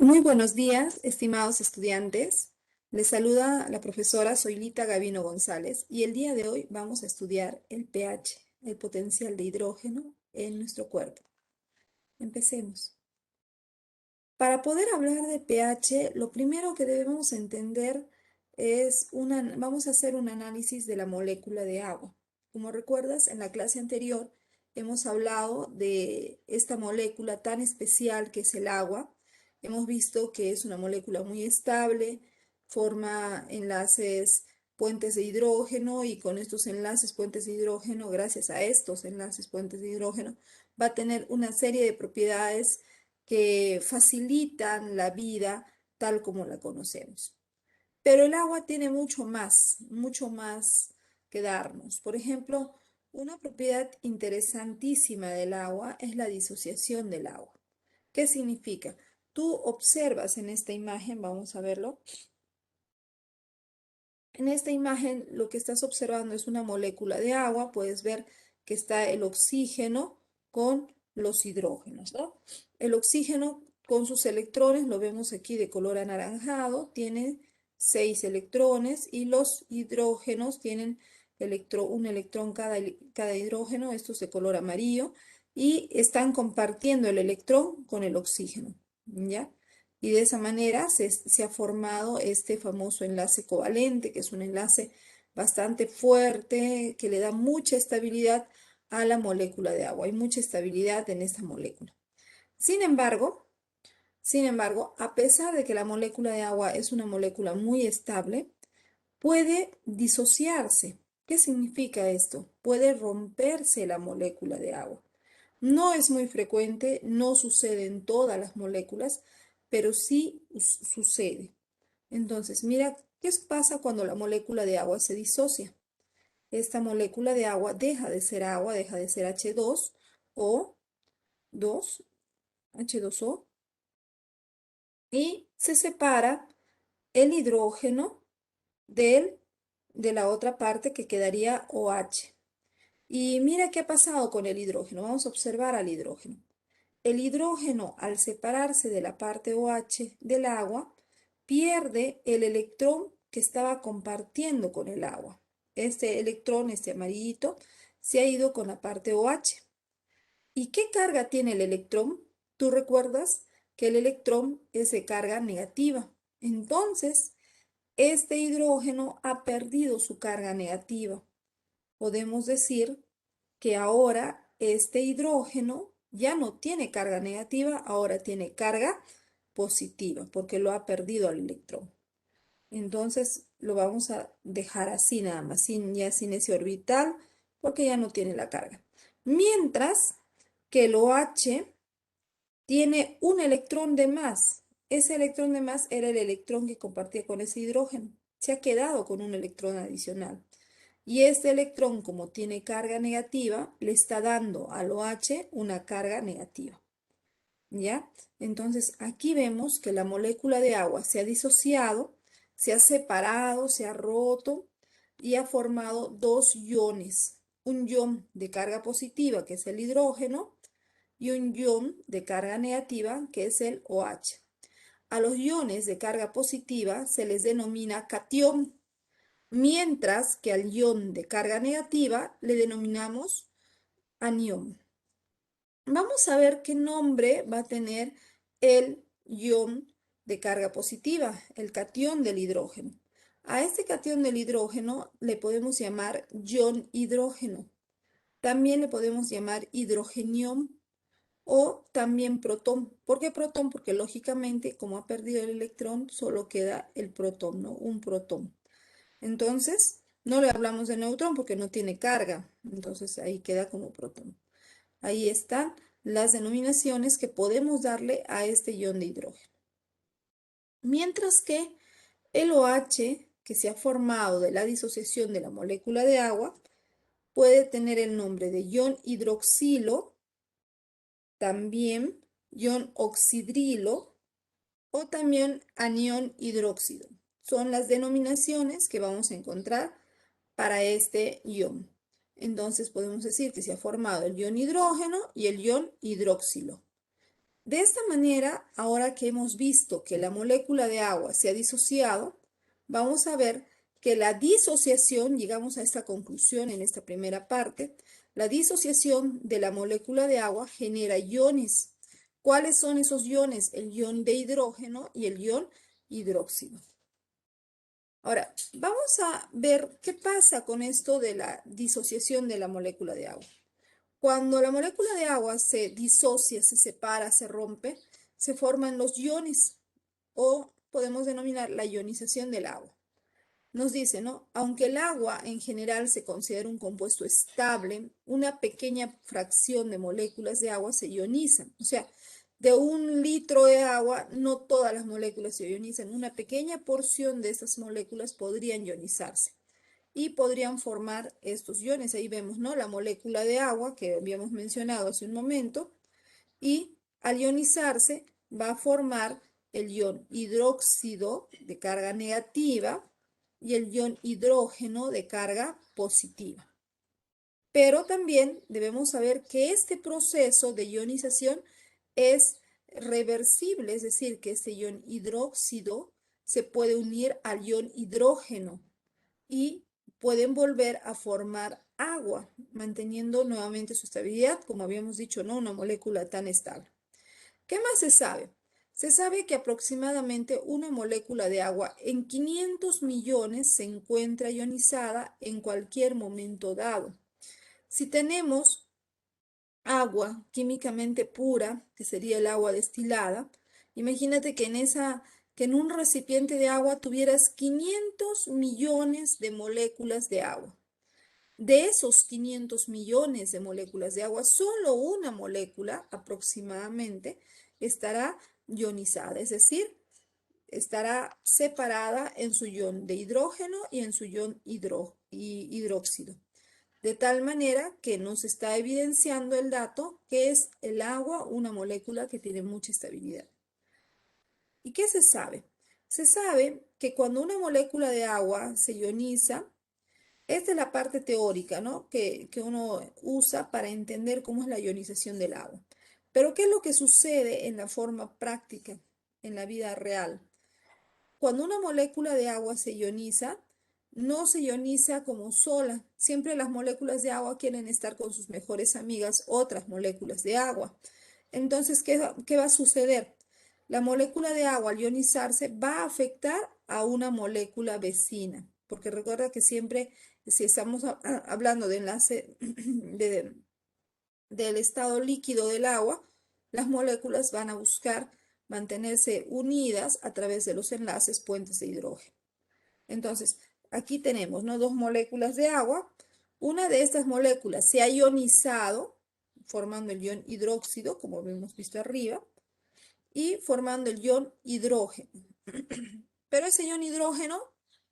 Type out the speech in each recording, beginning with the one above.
Muy buenos días, estimados estudiantes. Les saluda la profesora Zoilita Gavino González y el día de hoy vamos a estudiar el pH, el potencial de hidrógeno en nuestro cuerpo. Empecemos. Para poder hablar de pH, lo primero que debemos entender vamos a hacer un análisis de la molécula de agua. Como recuerdas, en la clase anterior hemos hablado de esta molécula tan especial que es el agua. Hemos visto que es una molécula muy estable, forma enlaces puentes de hidrógeno y con estos enlaces puentes de hidrógeno, gracias a estos enlaces puentes de hidrógeno, va a tener una serie de propiedades que facilitan la vida tal como la conocemos. Pero el agua tiene mucho más que darnos. Por ejemplo, una propiedad interesantísima del agua es la disociación del agua. ¿Qué significa? Tú observas en esta imagen, vamos a verlo. En esta imagen lo que estás observando es una molécula de agua. Puedes ver que está el oxígeno con los hidrógenos, ¿no? El oxígeno con sus electrones, lo vemos aquí de color anaranjado, tiene 6 electrones y los hidrógenos tienen un electrón cada hidrógeno, estos de color amarillo, y están compartiendo el electrón con el oxígeno, ¿ya? Y de esa manera se ha formado este famoso enlace covalente, que es un enlace bastante fuerte, que le da mucha estabilidad a la molécula de agua. Hay mucha estabilidad en esta molécula. Sin embargo, a pesar de que la molécula de agua es una molécula muy estable, puede disociarse. ¿Qué significa esto? Puede romperse la molécula de agua. No es muy frecuente, no sucede en todas las moléculas, pero sí sucede. Entonces, mira, ¿qué pasa cuando la molécula de agua se disocia? Esta molécula de agua deja de ser agua, deja de ser H2 o 2, H2O, y se separa el hidrógeno de la otra parte que quedaría OH. Y mira qué ha pasado con el hidrógeno. Vamos a observar al hidrógeno. El hidrógeno, al separarse de la parte OH del agua, pierde el electrón que estaba compartiendo con el agua. Este electrón, este amarillito, se ha ido con la parte OH. ¿Y qué carga tiene el electrón? Tú recuerdas que el electrón es de carga negativa. Entonces, este hidrógeno ha perdido su carga negativa. Podemos decir que ahora este hidrógeno ya no tiene carga negativa, ahora tiene carga positiva, porque lo ha perdido al electrón. Entonces lo vamos a dejar así nada más, ya sin ese orbital, porque ya no tiene la carga. Mientras que el OH tiene un electrón de más. Ese electrón de más era el electrón que compartía con ese hidrógeno. Se ha quedado con un electrón adicional. Y este electrón, como tiene carga negativa, le está dando al OH una carga negativa. ¿Ya? Entonces, aquí vemos que la molécula de agua se ha disociado, se ha separado, se ha roto y ha formado dos iones. Un ion de carga positiva, que es el hidrógeno, y un ion de carga negativa, que es el OH. A los iones de carga positiva se les denomina catión, mientras que al ion de carga negativa le denominamos anión. Vamos a ver qué nombre va a tener el ion de carga positiva, el catión del hidrógeno. A este catión del hidrógeno le podemos llamar ion hidrógeno. También le podemos llamar hidrogenión o también protón. ¿Por qué protón? Porque lógicamente, como ha perdido el electrón, solo queda el protón, ¿no? Un protón. Entonces, no le hablamos de neutrón porque no tiene carga. Entonces, ahí queda como protón. Ahí están las denominaciones que podemos darle a este ion de hidrógeno. Mientras que el OH, que se ha formado de la disociación de la molécula de agua, puede tener el nombre de ion hidroxilo, también ion oxidrilo o también anión hidróxido. Son las denominaciones que vamos a encontrar para este ion. Entonces podemos decir que se ha formado el ion hidrógeno y el ion hidróxilo. De esta manera, ahora que hemos visto que la molécula de agua se ha disociado, vamos a ver que la disociación, llegamos a esta conclusión en esta primera parte, la disociación de la molécula de agua genera iones. ¿Cuáles son esos iones? El ion de hidrógeno y el ion hidróxido. Ahora, vamos a ver qué pasa con esto de la disociación de la molécula de agua. Cuando la molécula de agua se disocia, se separa, se rompe, se forman los iones o podemos denominar la ionización del agua. Nos dice, ¿no? Aunque el agua en general se considera un compuesto estable, una pequeña fracción de moléculas de agua se ionizan. O sea, de 1 litro de agua, no todas las moléculas se ionizan. Una pequeña porción de estas moléculas podrían ionizarse y podrían formar estos iones. Ahí vemos, ¿no? La molécula de agua que habíamos mencionado hace un momento y al ionizarse va a formar el ion hidróxido de carga negativa y el ion hidrógeno de carga positiva. Pero también debemos saber que este proceso de ionización es reversible, es decir, que este ion hidróxido se puede unir al ion hidrógeno y pueden volver a formar agua, manteniendo nuevamente su estabilidad, como habíamos dicho, no una molécula tan estable. ¿Qué más se sabe? Se sabe que aproximadamente una molécula de agua en 500 millones se encuentra ionizada en cualquier momento dado. Si tenemos agua químicamente pura, que sería el agua destilada, imagínate que en un recipiente de agua tuvieras 500 millones de moléculas de agua. De esos 500 millones de moléculas de agua, solo una molécula aproximadamente estará ionizada, es decir, estará separada en su ion de hidrógeno y en su ion hidróxido. De tal manera que nos está evidenciando el dato que es el agua una molécula que tiene mucha estabilidad. ¿Y qué se sabe? Se sabe que cuando una molécula de agua se ioniza, esta es la parte teórica, ¿no? Que uno usa para entender cómo es la ionización del agua. Pero ¿qué es lo que sucede en la forma práctica, en la vida real? Cuando una molécula de agua se ioniza, no se ioniza como sola. Siempre las moléculas de agua quieren estar con sus mejores amigas, otras moléculas de agua. Entonces, ¿qué va a suceder? La molécula de agua al ionizarse va a afectar a una molécula vecina, porque recuerda que siempre, si estamos hablando de enlace del estado líquido del agua, las moléculas van a buscar mantenerse unidas a través de los enlaces puentes de hidrógeno. Entonces, aquí tenemos, ¿no? Dos moléculas de agua. Una de estas moléculas se ha ionizado, formando el ion hidróxido, como hemos visto arriba, y formando el ion hidrógeno. Pero ese ion hidrógeno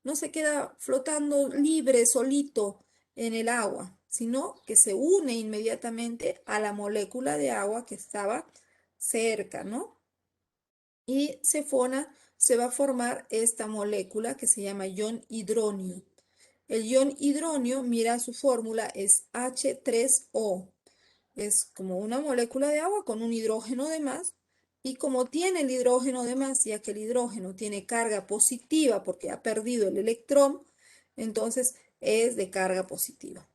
no se queda flotando libre, solito en el agua, sino que se une inmediatamente a la molécula de agua que estaba cerca, ¿no? Y se va a formar esta molécula que se llama ion hidronio. El ion hidronio, mira su fórmula, es H3O. Es como una molécula de agua con un hidrógeno de más. Y como tiene el hidrógeno de más, ya que el hidrógeno tiene carga positiva porque ha perdido el electrón, entonces es de carga positiva.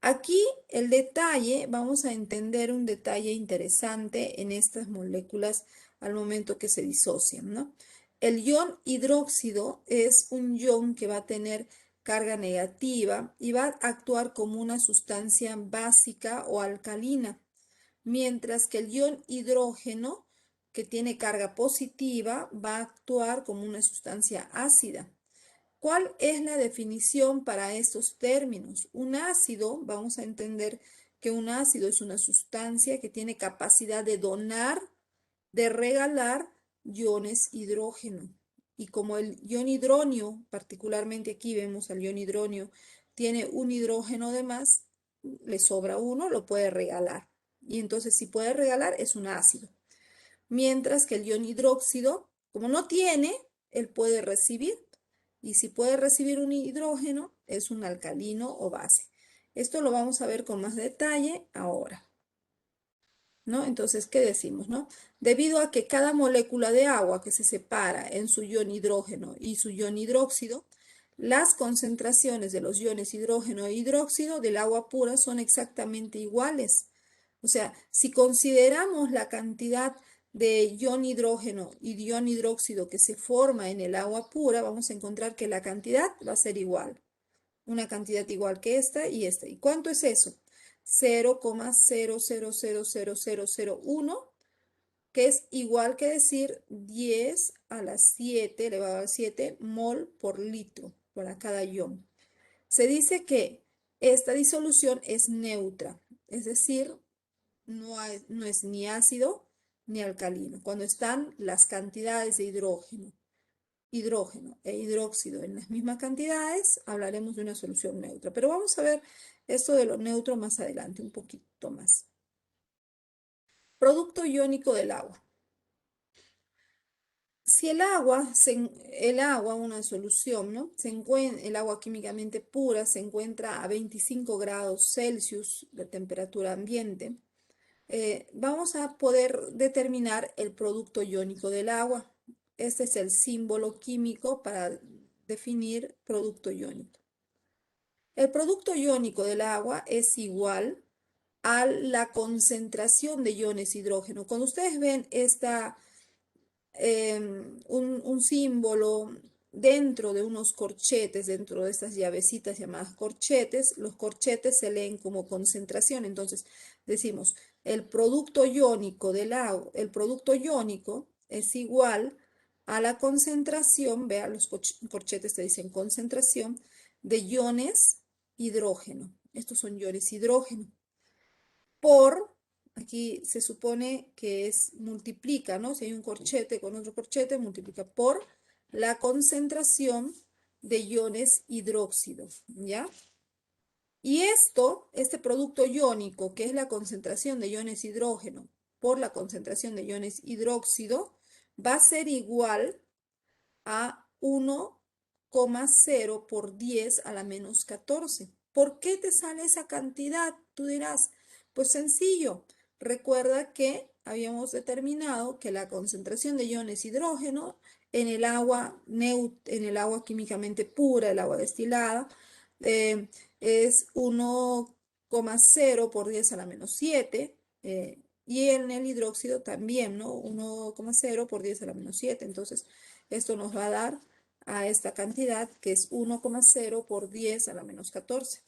Aquí el detalle, vamos a entender un detalle interesante en estas moléculas al momento que se disocian, ¿no? El ion hidróxido es un ion que va a tener carga negativa y va a actuar como una sustancia básica o alcalina, mientras que el ion hidrógeno, que tiene carga positiva, va a actuar como una sustancia ácida. ¿Cuál es la definición para estos términos? Un ácido, vamos a entender que un ácido es una sustancia que tiene capacidad de donar, de regalar iones hidrógeno. Y como el ion hidronio, particularmente aquí vemos al ion hidronio, tiene un hidrógeno de más, le sobra uno, lo puede regalar. Y entonces si puede regalar es un ácido. Mientras que el ion hidróxido, como no tiene, él puede recibir. Y si puede recibir un hidrógeno, es un alcalino o base. Esto lo vamos a ver con más detalle ahora. ¿no? Entonces, ¿qué decimos, no? Debido a que cada molécula de agua que se separa en su ion hidrógeno y su ion hidróxido, las concentraciones de los iones hidrógeno e hidróxido del agua pura son exactamente iguales. O sea, si consideramos la cantidad de ion hidrógeno y de ion hidróxido que se forma en el agua pura, vamos a encontrar que la cantidad va a ser igual. Una cantidad igual que esta y esta. ¿Y cuánto es eso? 0,000001, que es igual que decir 10 a la 7 elevado a 7 mol por litro para cada ion. Se dice que esta disolución es neutra, es decir, no es ni ácido ni alcalino. Cuando están las cantidades de hidrógeno e hidróxido en las mismas cantidades, hablaremos de una solución neutra. Pero vamos a ver esto de lo neutro más adelante, un poquito más. Producto iónico del agua. Si el agua, una solución, ¿no? El agua químicamente pura se encuentra a 25 grados Celsius de temperatura ambiente, vamos a poder determinar el producto iónico del agua. Este es el símbolo químico para definir producto iónico. El producto iónico del agua es igual a la concentración de iones hidrógeno. Cuando ustedes ven un símbolo dentro de unos corchetes, dentro de estas llavecitas llamadas corchetes, los corchetes se leen como concentración. Entonces decimos, el producto iónico del agua, el producto iónico es igual a la concentración, vean, los corchetes te dicen concentración de iones hidrógeno. Estos son iones hidrógeno. Por, aquí se supone que es multiplica, ¿no? Si hay un corchete con otro corchete, multiplica por la concentración de iones hidróxido, ¿ya? Y este producto iónico, que es la concentración de iones hidrógeno por la concentración de iones hidróxido, va a ser igual a 1,0 por 10 a la menos 14. ¿Por qué te sale esa cantidad? Tú dirás, pues sencillo. Recuerda que habíamos determinado que la concentración de iones hidrógeno en el agua químicamente pura, el agua destilada, es 1,0 por 10 a la menos 7. Y en el hidróxido también, ¿no? 1,0 por 10 a la menos 7. Entonces, esto nos va a dar a esta cantidad que es 1,0 por 10 a la menos 14.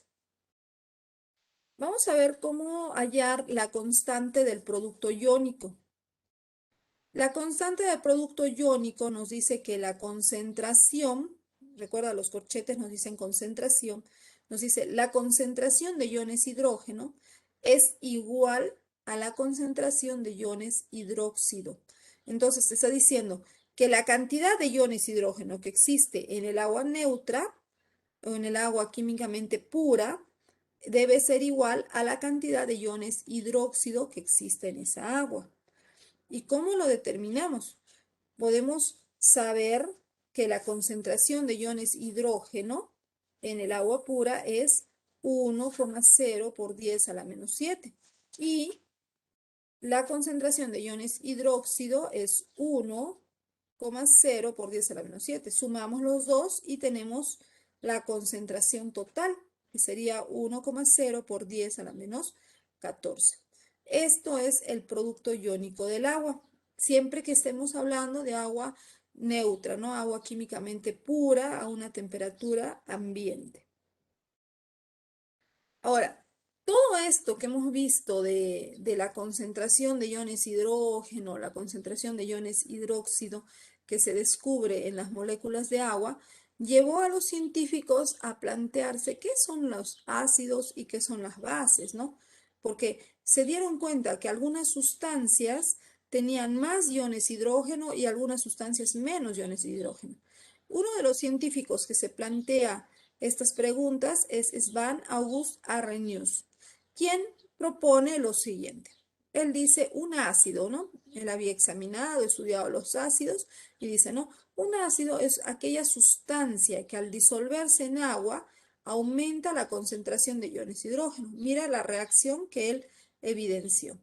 Vamos a ver cómo hallar la constante del producto iónico. La constante del producto iónico nos dice que la concentración, recuerda, los corchetes nos dicen concentración, nos dice la concentración de iones hidrógeno es igual a la concentración de iones hidróxido. Entonces, te está diciendo que la cantidad de iones hidrógeno que existe en el agua neutra o en el agua químicamente pura debe ser igual a la cantidad de iones hidróxido que existe en esa agua. ¿Y cómo lo determinamos? Podemos saber que la concentración de iones hidrógeno en el agua pura es 1,0 por 10 a la menos 7. Y la concentración de iones hidróxido es 1,0 por 10 a la menos 7. Sumamos los dos y tenemos la concentración total, que sería 1,0 por 10 a la menos 14. Esto es el producto iónico del agua, siempre que estemos hablando de agua neutra, ¿no? Agua químicamente pura a una temperatura ambiente. Ahora, todo esto que hemos visto de la concentración de iones hidrógeno, la concentración de iones hidróxido que se descubre en las moléculas de agua, llevó a los científicos a plantearse qué son los ácidos y qué son las bases, ¿no? Porque se dieron cuenta que algunas sustancias tenían más iones hidrógeno y algunas sustancias menos iones de hidrógeno. Uno de los científicos que se plantea estas preguntas es Svend August Arrhenius, quien propone lo siguiente. Él dice un ácido, ¿no? Él había examinado, estudiado los ácidos y dice, ¿no? Un ácido es aquella sustancia que al disolverse en agua aumenta la concentración de iones de hidrógeno. Mira la reacción que él evidenció.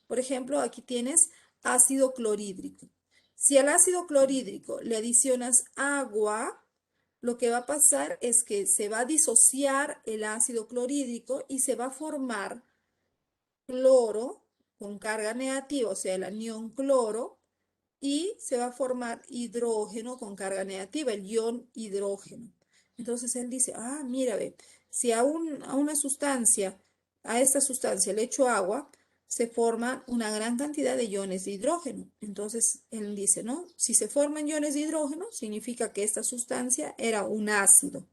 Por ejemplo, aquí tienes ácido clorhídrico. Si al ácido clorhídrico le adicionas agua, lo que va a pasar es que se va a disociar el ácido clorhídrico y se va a formar cloro con carga negativa, o sea, el anión cloro, y se va a formar hidrógeno con carga negativa, el ion hidrógeno. Entonces él dice, ah, mira, ve, si a una sustancia, a esta sustancia le echo agua, se forman una gran cantidad de iones de hidrógeno. Entonces él dice, ¿no? Si se forman iones de hidrógeno, significa que esta sustancia era un ácido.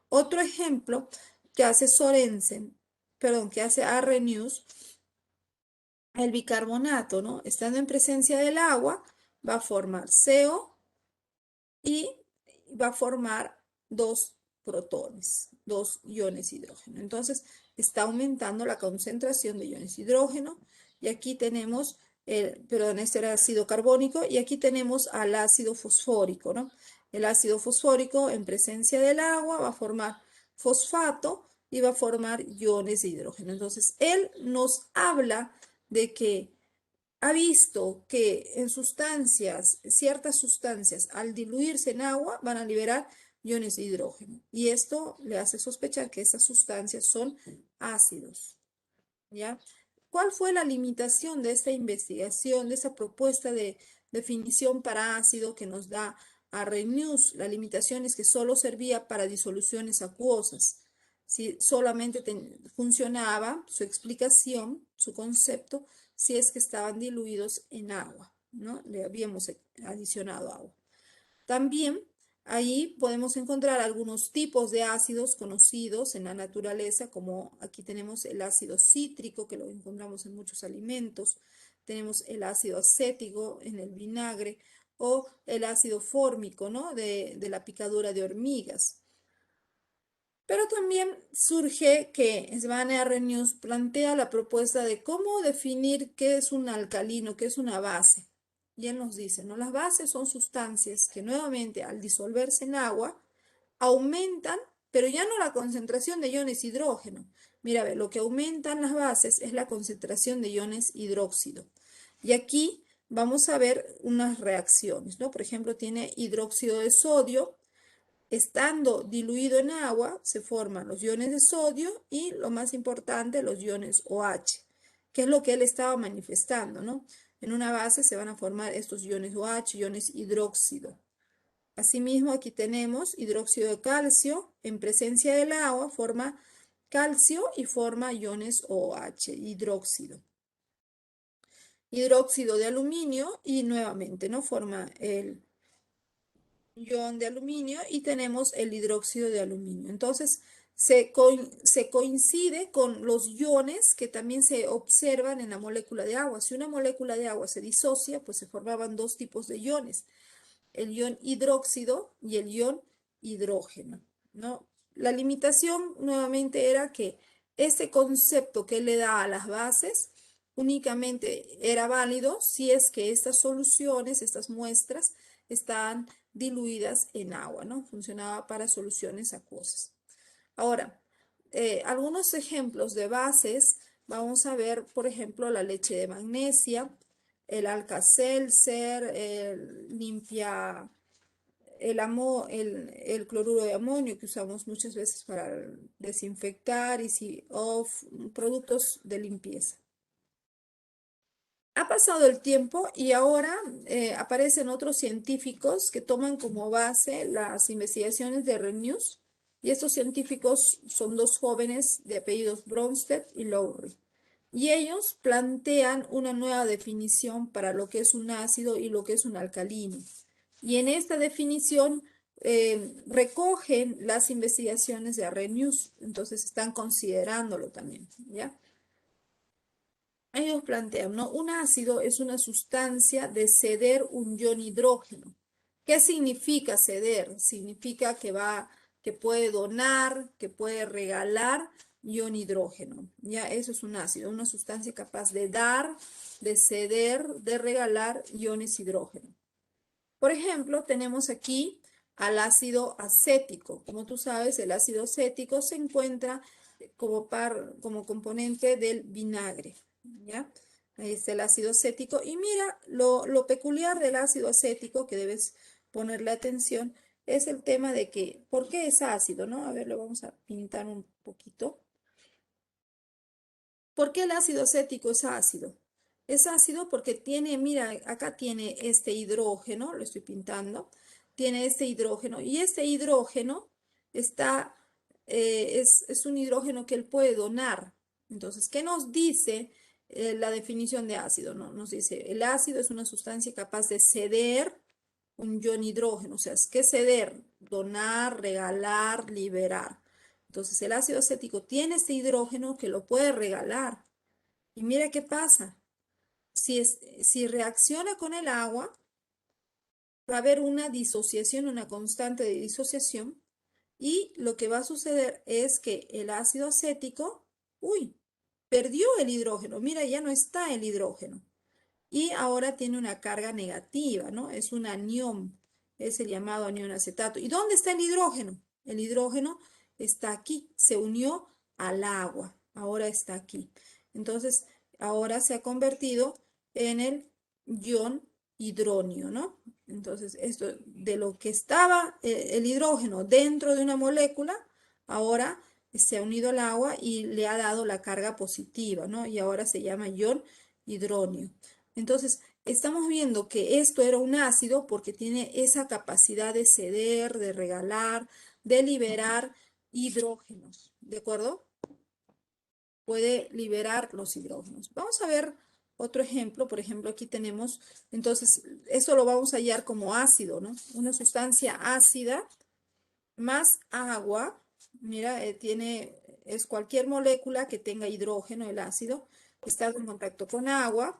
Otro ejemplo que hace Sorensen, perdón, que hace Arrhenius, el bicarbonato, ¿no? Estando en presencia del agua, va a formar CO y va a formar dos protones, dos iones hidrógeno. Entonces, está aumentando la concentración de iones hidrógeno. Y aquí tenemos, perdón, este era ácido carbónico, y aquí tenemos al ácido fosfórico, ¿no? El ácido fosfórico en presencia del agua va a formar fosfato y va a formar iones de hidrógeno. Entonces, él nos habla de que ha visto que en sustancias, ciertas sustancias, al diluirse en agua, van a liberar iones de hidrógeno. Y esto le hace sospechar que esas sustancias son ácidos, ¿ya? ¿Cuál fue la limitación de esta investigación, de esa propuesta de definición para ácido que nos da Arrhenius? La limitación es que solo servía para disoluciones acuosas. Si solamente funcionaba su explicación, su concepto, si es que estaban diluidos en agua, ¿no? Le habíamos adicionado agua. También ahí podemos encontrar algunos tipos de ácidos conocidos en la naturaleza, como aquí tenemos el ácido cítrico, que lo encontramos en muchos alimentos, tenemos el ácido acético en el vinagre, o el ácido fórmico, ¿no? De la picadura de hormigas. Pero también surge que Svane Arrhenius plantea la propuesta de cómo definir qué es un alcalino, qué es una base. Y él nos dice, ¿no? Las bases son sustancias que nuevamente al disolverse en agua aumentan, pero ya no la concentración de iones hidrógeno. Mira, ve, lo que aumentan las bases es la concentración de iones hidróxido. Y aquí vamos a ver unas reacciones, ¿no? Por ejemplo, tiene hidróxido de sodio. Estando diluido en agua, se forman los iones de sodio y, lo más importante, los iones OH, que es lo que él estaba manifestando, ¿no? En una base se van a formar estos iones OH, iones hidróxido. Asimismo, aquí tenemos hidróxido de calcio, en presencia del agua forma calcio y forma iones OH, hidróxido. Hidróxido de aluminio y nuevamente, ¿no? Forma el ion de aluminio y tenemos el hidróxido de aluminio. Entonces, se coincide con los iones que también se observan en la molécula de agua. Si una molécula de agua se disocia, pues se formaban dos tipos de iones, el ion hidróxido y el ion hidrógeno, ¿no? La limitación nuevamente era que este concepto que le da a las bases únicamente era válido si es que estas soluciones, estas muestras, están diluidas en agua, ¿no? Funcionaba para soluciones acuosas. Ahora, algunos ejemplos de bases, vamos a ver, por ejemplo, la leche de magnesia, el Alka-Seltzer, el limpia, el cloruro de amonio que usamos muchas veces para desinfectar y productos de limpieza. Ha pasado el tiempo y ahora aparecen otros científicos que toman como base las investigaciones de Arrhenius, y estos científicos son dos jóvenes de apellidos Bronsted y Lowry. Y ellos plantean una nueva definición para lo que es un ácido y lo que es un alcalino. Y en esta definición recogen las investigaciones de Arrhenius, entonces están considerándolo también, ¿ya? Ellos plantean, ¿no? Un ácido es una sustancia de ceder un ion hidrógeno. ¿Qué significa ceder? Significa que puede donar, que puede regalar ion hidrógeno. Ya, eso es un ácido, una sustancia capaz de dar, de ceder, de regalar iones hidrógeno. Por ejemplo, tenemos aquí al ácido acético. Como tú sabes, el ácido acético se encuentra como componente del vinagre, ¿ya? Ahí está el ácido acético. Y mira, lo peculiar del ácido acético que debes ponerle atención es el tema de que, ¿por qué es ácido, no? A ver, lo vamos a pintar un poquito. ¿Por qué el ácido acético es ácido? Es ácido porque tiene, mira, acá tiene este hidrógeno, lo estoy pintando, tiene este hidrógeno y este hidrógeno está, es un hidrógeno que él puede donar. Entonces, ¿qué nos dice la definición de ácido? ¿No? Nos dice, el ácido es una sustancia capaz de ceder un ion hidrógeno, o sea, es que ceder, donar, regalar, liberar. Entonces, el ácido acético tiene este hidrógeno que lo puede regalar. Y mira qué pasa. Si reacciona con el agua, va a haber una disociación, una constante de disociación. Y lo que va a suceder es que el ácido acético, uy, perdió el hidrógeno. Mira, ya no está el hidrógeno. Y ahora tiene una carga negativa, ¿no? Es un anión, es el llamado anión acetato. ¿Y dónde está el hidrógeno? El hidrógeno está aquí, se unió al agua, ahora está aquí. Entonces, ahora se ha convertido en el ion hidronio, ¿no? Entonces, esto de lo que estaba el hidrógeno dentro de una molécula, ahora se ha unido al agua y le ha dado la carga positiva, ¿no? Y ahora se llama ion hidronio. Entonces, estamos viendo que esto era un ácido porque tiene esa capacidad de ceder, de regalar, de liberar hidrógenos, ¿de acuerdo? Puede liberar los hidrógenos. Vamos a ver otro ejemplo. Por ejemplo, aquí tenemos, entonces, esto lo vamos a hallar como ácido, ¿no? Una sustancia ácida más agua. Mira, es cualquier molécula que tenga hidrógeno, el ácido, está en contacto con agua,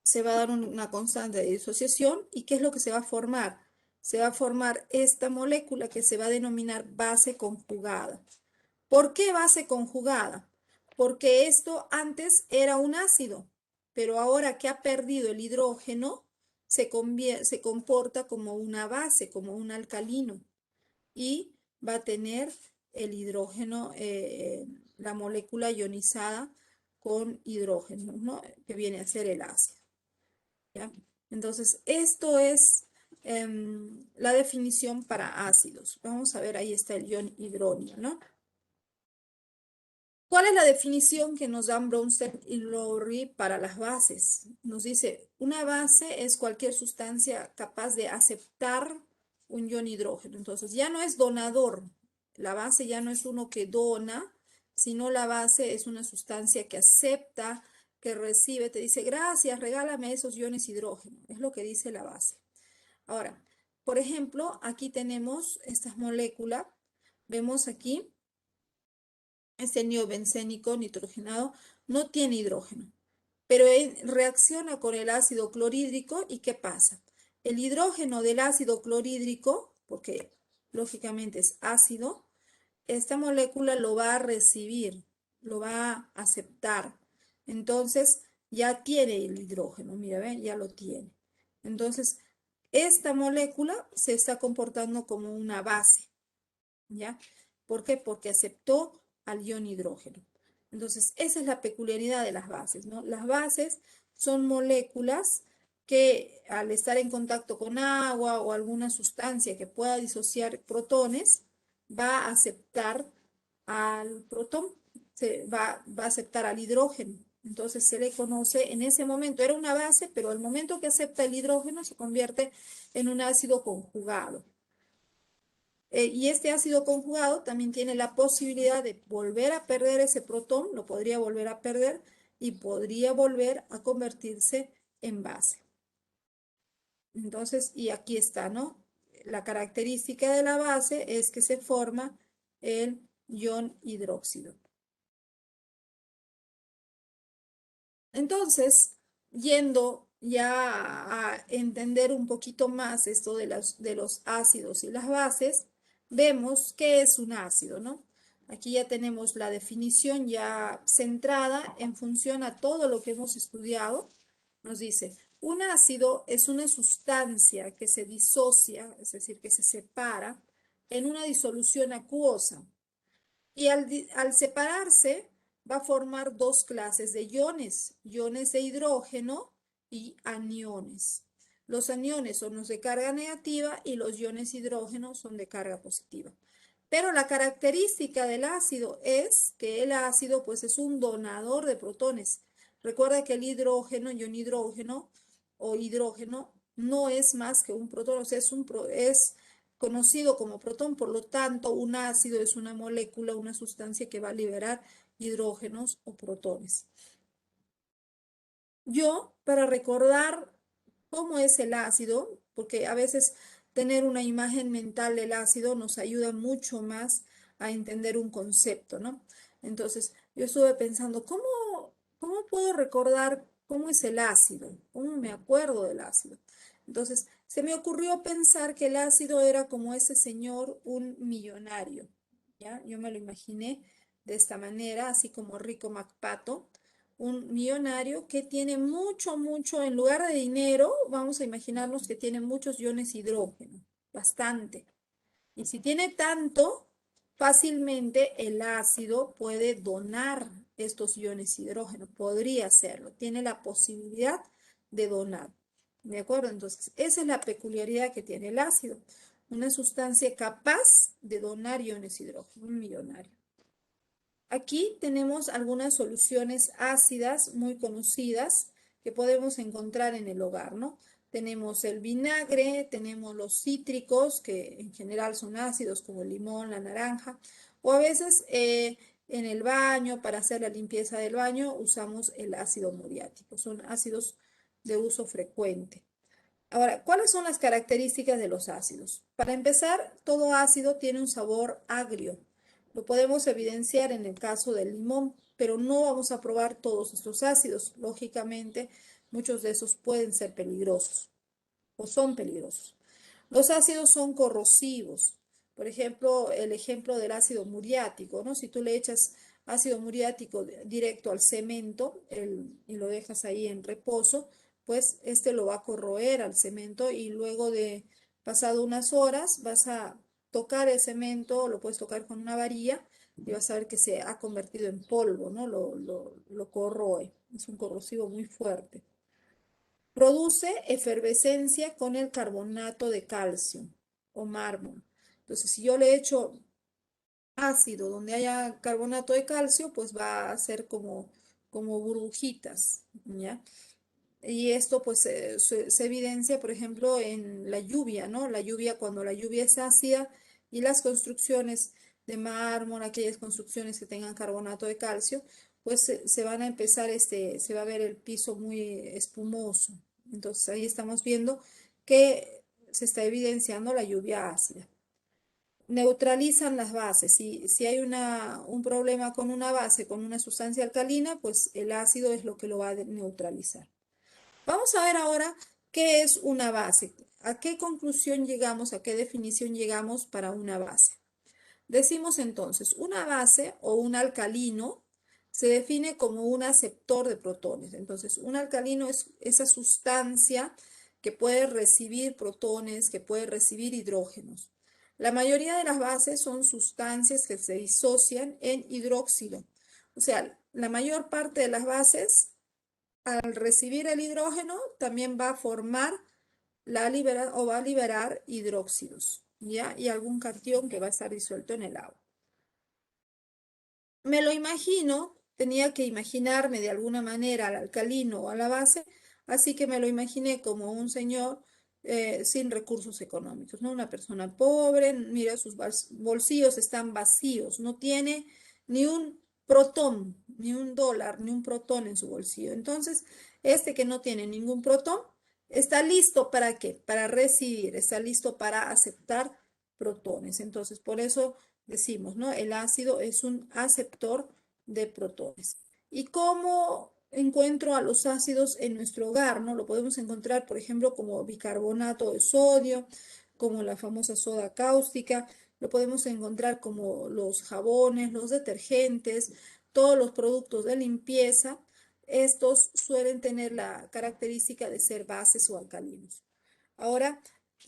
se va a dar una constante de disociación. ¿Y qué es lo que se va a formar? Se va a formar esta molécula que se va a denominar base conjugada. ¿Por qué base conjugada? Porque esto antes era un ácido, pero ahora que ha perdido el hidrógeno, se comporta como una base, como un alcalino, y va a tener el hidrógeno, la molécula ionizada con hidrógeno, ¿no? Que viene a ser el ácido. ¿Ya? Entonces, esto es la definición para ácidos. Vamos a ver, ahí está el ion hidronio, ¿no? ¿Cuál es la definición que nos dan Bronsted y Lowry para las bases? Nos dice, una base es cualquier sustancia capaz de aceptar un ion hidrógeno. Entonces, ya no es donador. La base ya no es uno que dona, sino la base es una sustancia que acepta, que recibe, te dice, gracias, regálame esos iones hidrógeno. Es lo que dice la base. Ahora, por ejemplo, aquí tenemos estas moléculas. Vemos aquí este neobencénico nitrogenado no tiene hidrógeno, pero él reacciona con el ácido clorhídrico y ¿qué pasa? El hidrógeno del ácido clorhídrico, porque lógicamente es ácido, esta molécula lo va a recibir, lo va a aceptar. Entonces ya tiene el hidrógeno, mira, ¿ven? Ya lo tiene. Entonces, esta molécula se está comportando como una base. ¿Ya? ¿Por qué? Porque aceptó al ion hidrógeno. Entonces, esa es la peculiaridad de las bases, ¿no? Las bases son moléculas que al estar en contacto con agua o alguna sustancia que pueda disociar protones, va a aceptar al protón, va a aceptar al hidrógeno. Entonces se le conoce, en ese momento era una base, pero al momento que acepta el hidrógeno se convierte en un ácido conjugado. Y este ácido conjugado también tiene la posibilidad de volver a perder ese protón, lo podría volver a perder y podría volver a convertirse en base. Entonces, y aquí está, ¿no? La característica de la base es que se forma el ion hidróxido. Entonces, yendo ya a entender un poquito más esto de los ácidos y las bases, vemos qué es un ácido, ¿no? Aquí ya tenemos la definición ya centrada en función a todo lo que hemos estudiado. Nos dice, un ácido es una sustancia que se disocia, es decir, que se separa en una disolución acuosa y al separarse va a formar dos clases de iones, iones de hidrógeno y aniones. Los aniones son los de carga negativa y los iones hidrógeno son de carga positiva. Pero la característica del ácido es que el ácido pues es un donador de protones. Recuerda que el hidrógeno, ion hidrógeno o hidrógeno no es más que un protón, o sea, es conocido como protón, por lo tanto un ácido es una molécula, una sustancia que va a liberar hidrógenos o protones. Yo, para recordar cómo es el ácido, porque a veces tener una imagen mental del ácido nos ayuda mucho más a entender un concepto, ¿no? Entonces, yo estuve pensando, ¿cómo puedo recordar cómo es el ácido? ¿Cómo me acuerdo del ácido? Entonces, se me ocurrió pensar que el ácido era como ese señor, un millonario, ¿ya? Yo me lo imaginé de esta manera, así como Rico MacPato, un millonario que tiene mucho, en lugar de dinero, vamos a imaginarnos que tiene muchos iones hidrógeno, bastante. Y si tiene tanto, fácilmente el ácido puede donar estos iones hidrógeno, podría hacerlo, tiene la posibilidad de donar. ¿De acuerdo? Entonces, esa es la peculiaridad que tiene el ácido, una sustancia capaz de donar iones hidrógeno, un millonario. Aquí tenemos algunas soluciones ácidas muy conocidas que podemos encontrar en el hogar, ¿no? Tenemos el vinagre, tenemos los cítricos, que en general son ácidos como el limón, la naranja, o a veces en el baño, para hacer la limpieza del baño, usamos el ácido muriático. Son ácidos de uso frecuente. Ahora, ¿cuáles son las características de los ácidos? Para empezar, todo ácido tiene un sabor agrio. Lo podemos evidenciar en el caso del limón, pero no vamos a probar todos estos ácidos. Lógicamente, muchos de esos pueden ser peligrosos o son peligrosos. Los ácidos son corrosivos. Por ejemplo, el ejemplo del ácido muriático, ¿no? Si tú le echas ácido muriático directo al cemento y lo dejas ahí en reposo, pues este lo va a corroer al cemento y luego de pasado unas horas vas a tocar el cemento, lo puedes tocar con una varilla y vas a ver que se ha convertido en polvo, ¿no? Lo corroe. Es un corrosivo muy fuerte. Produce efervescencia con el carbonato de calcio o mármol. Entonces, si yo le echo ácido donde haya carbonato de calcio, pues va a ser como burbujitas, ¿ya? Y esto pues se evidencia, por ejemplo, en la lluvia, ¿no? La lluvia, cuando la lluvia es ácida y las construcciones de mármol, aquellas construcciones que tengan carbonato de calcio, pues se van a empezar, se va a ver el piso muy espumoso. Entonces ahí estamos viendo que se está evidenciando la lluvia ácida. Neutralizan las bases. Si hay un problema con una base, con una sustancia alcalina, pues el ácido es lo que lo va a neutralizar. Vamos a ver ahora qué es una base. ¿A qué conclusión llegamos, a qué definición llegamos para una base? Decimos entonces, una base o un alcalino se define como un aceptor de protones. Entonces, un alcalino es esa sustancia que puede recibir protones, que puede recibir hidrógenos. La mayoría de las bases son sustancias que se disocian en hidróxido. O sea, la mayor parte de las bases, al recibir el hidrógeno, también va a formar o va a liberar hidróxidos, ¿ya? Y algún cation que va a estar disuelto en el agua. Me lo imagino, tenía que imaginarme de alguna manera al alcalino o a la base, así que me lo imaginé como un señor sin recursos económicos, ¿no? Una persona pobre, mira, sus bolsillos están vacíos, no tiene ni un protón, ni un dólar, ni un protón en su bolsillo. Entonces, este que no tiene ningún protón, está listo para qué? Para recibir, está listo para aceptar protones. Entonces, por eso decimos, ¿no? El ácido es un aceptor de protones. ¿Y cómo encuentro a los ácidos en nuestro hogar, ¿no? Lo podemos encontrar, por ejemplo, como bicarbonato de sodio, como la famosa soda cáustica, lo podemos encontrar como los jabones, los detergentes, todos los productos de limpieza. Estos suelen tener la característica de ser bases o alcalinos. Ahora,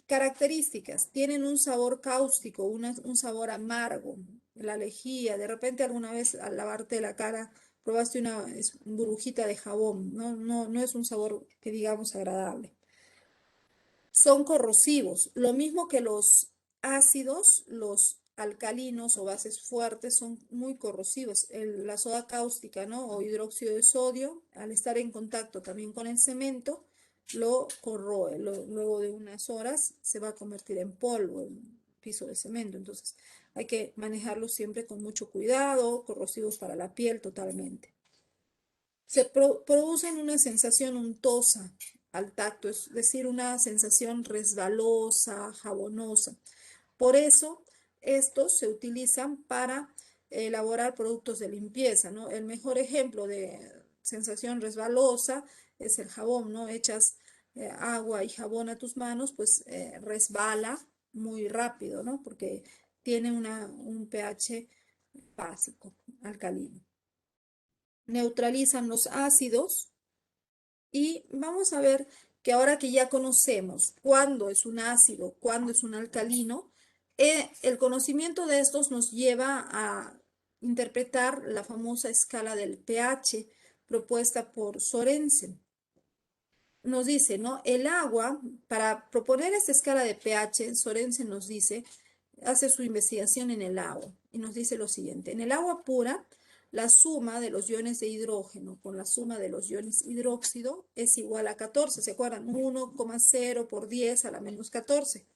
características, tienen un sabor cáustico, un sabor amargo, la lejía, de repente alguna vez al lavarte la cara probaste una burbujita de jabón, no es un sabor que digamos agradable. Son corrosivos, lo mismo que los ácidos, los alcalinos o bases fuertes son muy corrosivos. La soda cáustica, ¿no? O hidróxido de sodio, al estar en contacto también con el cemento, lo corroe. Luego de unas horas se va a convertir en polvo, en piso de cemento. Entonces hay que manejarlo siempre con mucho cuidado, corrosivos para la piel totalmente. Se producen una sensación untosa al tacto, es decir, una sensación resbalosa, jabonosa. Por eso, estos se utilizan para elaborar productos de limpieza, ¿no? El mejor ejemplo de sensación resbalosa es el jabón, ¿no? Echas agua y jabón a tus manos, pues resbala muy rápido, ¿no? Porque tiene un pH básico, alcalino. Neutralizan los ácidos y vamos a ver que ahora que ya conocemos cuándo es un ácido, cuándo es un alcalino, el conocimiento de estos nos lleva a interpretar la famosa escala del pH propuesta por Sorensen. Nos dice, ¿no? El agua, para proponer esta escala de pH, Sorensen nos dice, hace su investigación en el agua y nos dice lo siguiente: en el agua pura, la suma de los iones de hidrógeno con la suma de los iones hidróxido es igual a 14. ¿Se acuerdan? 1,0 por 10 a la menos 14.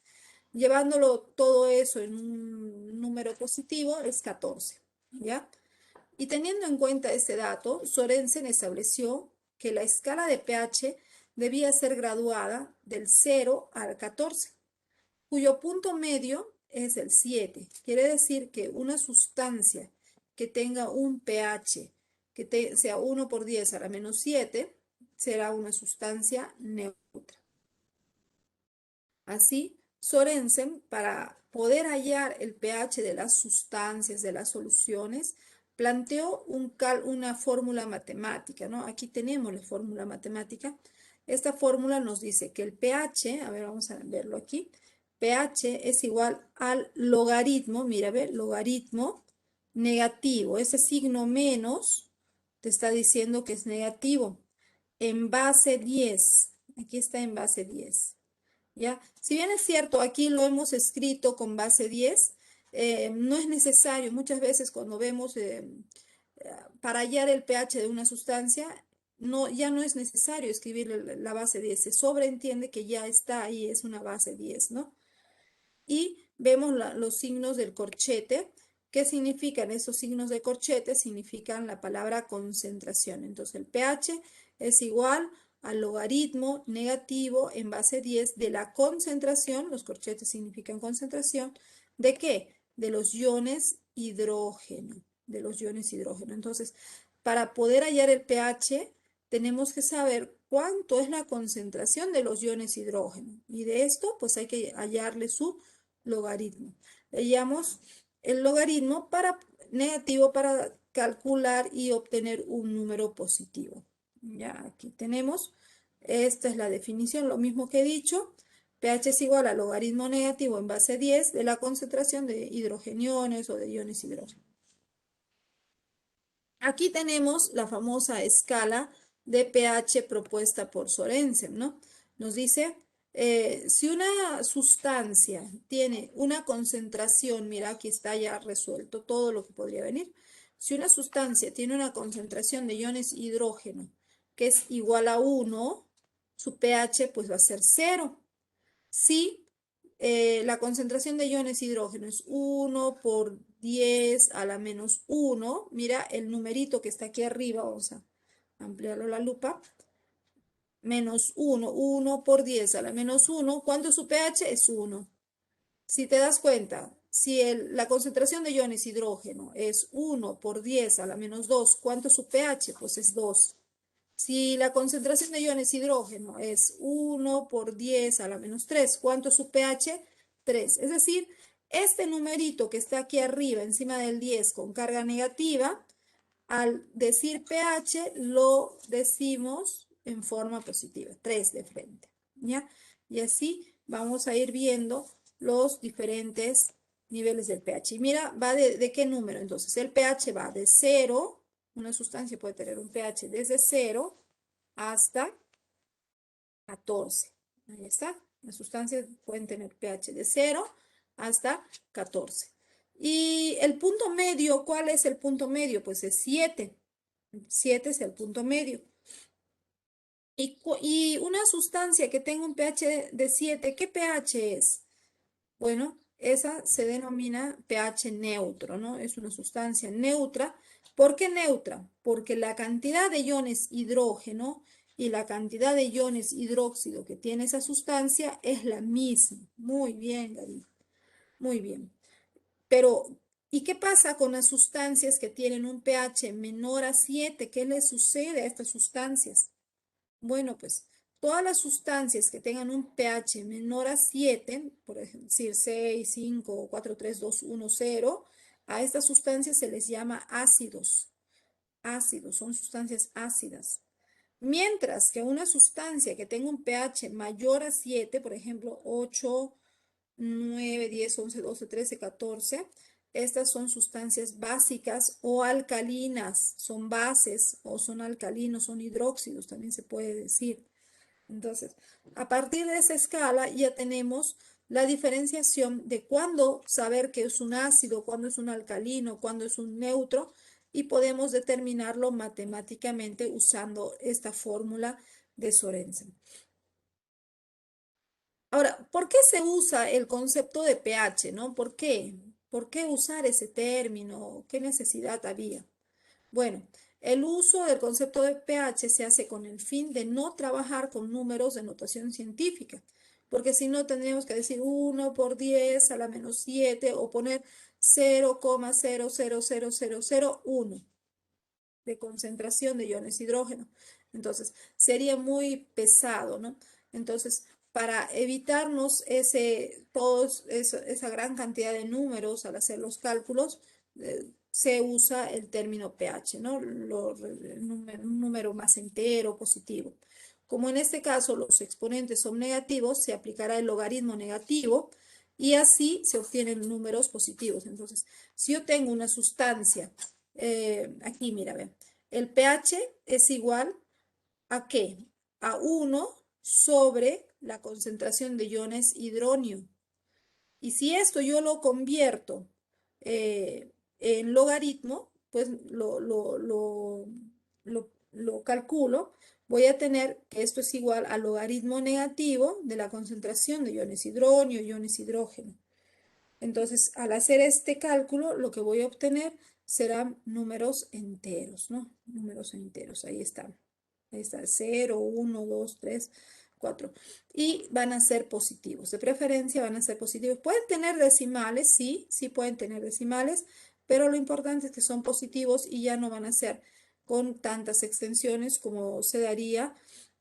Llevándolo todo eso en un número positivo es 14. ¿Ya? Y teniendo en cuenta este dato, Sorensen estableció que la escala de pH debía ser graduada del 0 al 14, cuyo punto medio es el 7. Quiere decir que una sustancia que tenga un pH que sea 1 por 10 a la menos 7 será una sustancia neutra. Así, Sorensen, para poder hallar el pH de las sustancias, de las soluciones, planteó una fórmula matemática, ¿no? Aquí tenemos la fórmula matemática. Esta fórmula nos dice que el pH, a ver, vamos a verlo aquí, pH es igual al logaritmo, mira, ve, logaritmo negativo. Ese signo menos te está diciendo que es negativo. En base 10, aquí está en base 10. ¿Ya? Si bien es cierto, aquí lo hemos escrito con base 10, no es necesario. Muchas veces cuando vemos para hallar el pH de una sustancia, ya no es necesario escribir la base 10. Se sobreentiende que ya está ahí, es una base 10, ¿no? Y vemos los signos del corchete. ¿Qué significan esos signos de corchete? Significan la palabra concentración. Entonces el pH es igual al logaritmo negativo en base 10 de la concentración, los corchetes significan concentración, ¿de qué? De los iones hidrógeno, de los iones hidrógeno. Entonces, para poder hallar el pH, tenemos que saber cuánto es la concentración de los iones hidrógeno. Y de esto, pues hay que hallarle su logaritmo. Hallamos el logaritmo negativo para calcular y obtener un número positivo. Ya aquí tenemos, esta es la definición, lo mismo que he dicho. pH es igual al logaritmo negativo en base 10 de la concentración de hidrogeniones o de iones hidrógeno. Aquí tenemos la famosa escala de pH propuesta por Sorensen, ¿no? Nos dice, si una sustancia tiene una concentración, mira, aquí está ya resuelto todo lo que podría venir. Si una sustancia tiene una concentración de iones hidrógeno que es igual a 1, su pH pues va a ser 0. Si la concentración de iones hidrógeno es 1 por 10 a la menos 1. Mira el numerito que está aquí arriba, vamos a ampliarlo la lupa. Menos 1, 1 por 10 a la menos 1. ¿Cuánto es su pH? Es 1. Si te das cuenta, si la concentración de iones hidrógeno es 1 por 10 a la menos 2, ¿cuánto es su pH? Pues es 2. Si la concentración de iones hidrógeno es 1 por 10 a la menos 3, ¿cuánto es su pH? 3. Es decir, este numerito que está aquí arriba, encima del 10 con carga negativa, al decir pH lo decimos en forma positiva, 3 de frente, ¿ya? Y así vamos a ir viendo los diferentes niveles del pH. Y mira, ¿va de qué número? Entonces, el pH va de 0, Una sustancia puede tener un pH desde 0 hasta 14. Ahí está. Las sustancias pueden tener pH de 0 hasta 14. Y el punto medio, ¿cuál es el punto medio? Pues es 7. 7 es el punto medio. Y una sustancia que tenga un pH de 7, ¿qué pH es? Bueno, esa se denomina pH neutro, ¿no? Es una sustancia neutra. ¿Por qué neutra? Porque la cantidad de iones hidrógeno y la cantidad de iones hidróxido que tiene esa sustancia es la misma. Muy bien, David. Muy bien. Pero, ¿y qué pasa con las sustancias que tienen un pH menor a 7? ¿Qué les sucede a estas sustancias? Bueno, pues todas las sustancias que tengan un pH menor a 7, por decir 6, 5, 4, 3, 2, 1, 0, a estas sustancias se les llama ácidos. Ácidos, son sustancias ácidas. Mientras que una sustancia que tenga un pH mayor a 7, por ejemplo, 8, 9, 10, 11, 12, 13, 14, estas son sustancias básicas o alcalinas, son bases o son alcalinos, son hidróxidos, también se puede decir. Entonces, a partir de esa escala ya tenemos la diferenciación de cuándo saber que es un ácido, cuándo es un alcalino, cuándo es un neutro, y podemos determinarlo matemáticamente usando esta fórmula de Sorensen. Ahora, ¿por qué se usa el concepto de pH, no? ¿Por qué? ¿Por qué usar ese término? ¿Qué necesidad había? Bueno, el uso del concepto de pH se hace con el fin de no trabajar con números de notación científica, porque si no tendríamos que decir 1 por 10 a la menos 7 o poner 0,000001 de concentración de iones hidrógeno. Entonces, sería muy pesado, ¿no? Entonces, para evitarnos esa gran cantidad de números al hacer los cálculos, se usa el término pH, ¿no? Un número más entero, positivo. Como en este caso los exponentes son negativos, se aplicará el logaritmo negativo y así se obtienen números positivos. Entonces, si yo tengo una sustancia, aquí mira, ven, el pH es igual ¿a qué? A 1 sobre la concentración de iones hidronio. Y si esto yo lo convierto en logaritmo, pues lo calculo, voy a tener que esto es igual al logaritmo negativo de la concentración de iones hidronio, iones hidrógeno. Entonces, al hacer este cálculo, lo que voy a obtener serán números enteros, ¿no? Números enteros, ahí están. Ahí está, 0, 1, 2, 3, 4. Y van a ser positivos. De preferencia van a ser positivos. Pueden tener decimales, sí, sí pueden tener decimales, pero lo importante es que son positivos y ya no van a ser con tantas extensiones como se daría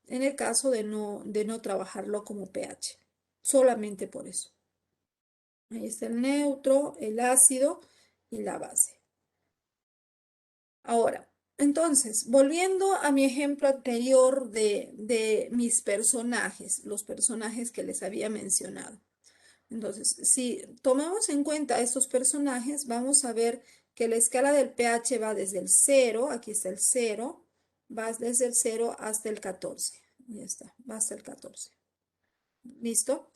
en el caso de no trabajarlo como pH. Solamente por eso. Ahí está el neutro, el ácido y la base. Ahora, entonces, volviendo a mi ejemplo anterior de mis personajes, los personajes que les había mencionado. Entonces, si tomamos en cuenta estos personajes, vamos a ver que la escala del pH va desde el 0, aquí está el 0, va desde el 0 hasta el 14. Ya está, va hasta el 14. ¿Listo?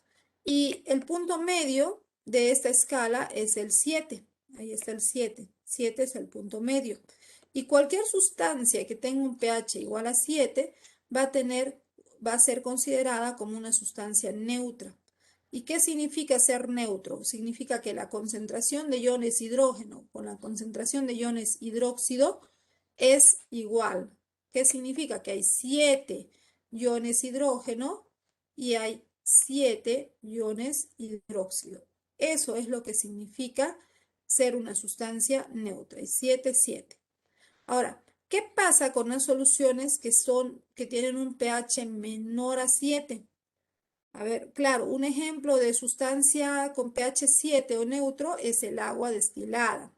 Y el punto medio de esta escala es el 7. Ahí está el 7. 7 es el punto medio. Y cualquier sustancia que tenga un pH igual a 7 va a ser considerada como una sustancia neutra. ¿Y qué significa ser neutro? Significa que la concentración de iones hidrógeno con la concentración de iones hidróxido es igual. ¿Qué significa? Que hay 7 iones hidrógeno y hay 7 iones hidróxido. Eso es lo que significa ser una sustancia neutra. Y 7, 7. Ahora, ¿qué pasa con las soluciones que tienen un pH menor a 7? A ver, claro, un ejemplo de sustancia con pH 7 o neutro es el agua destilada,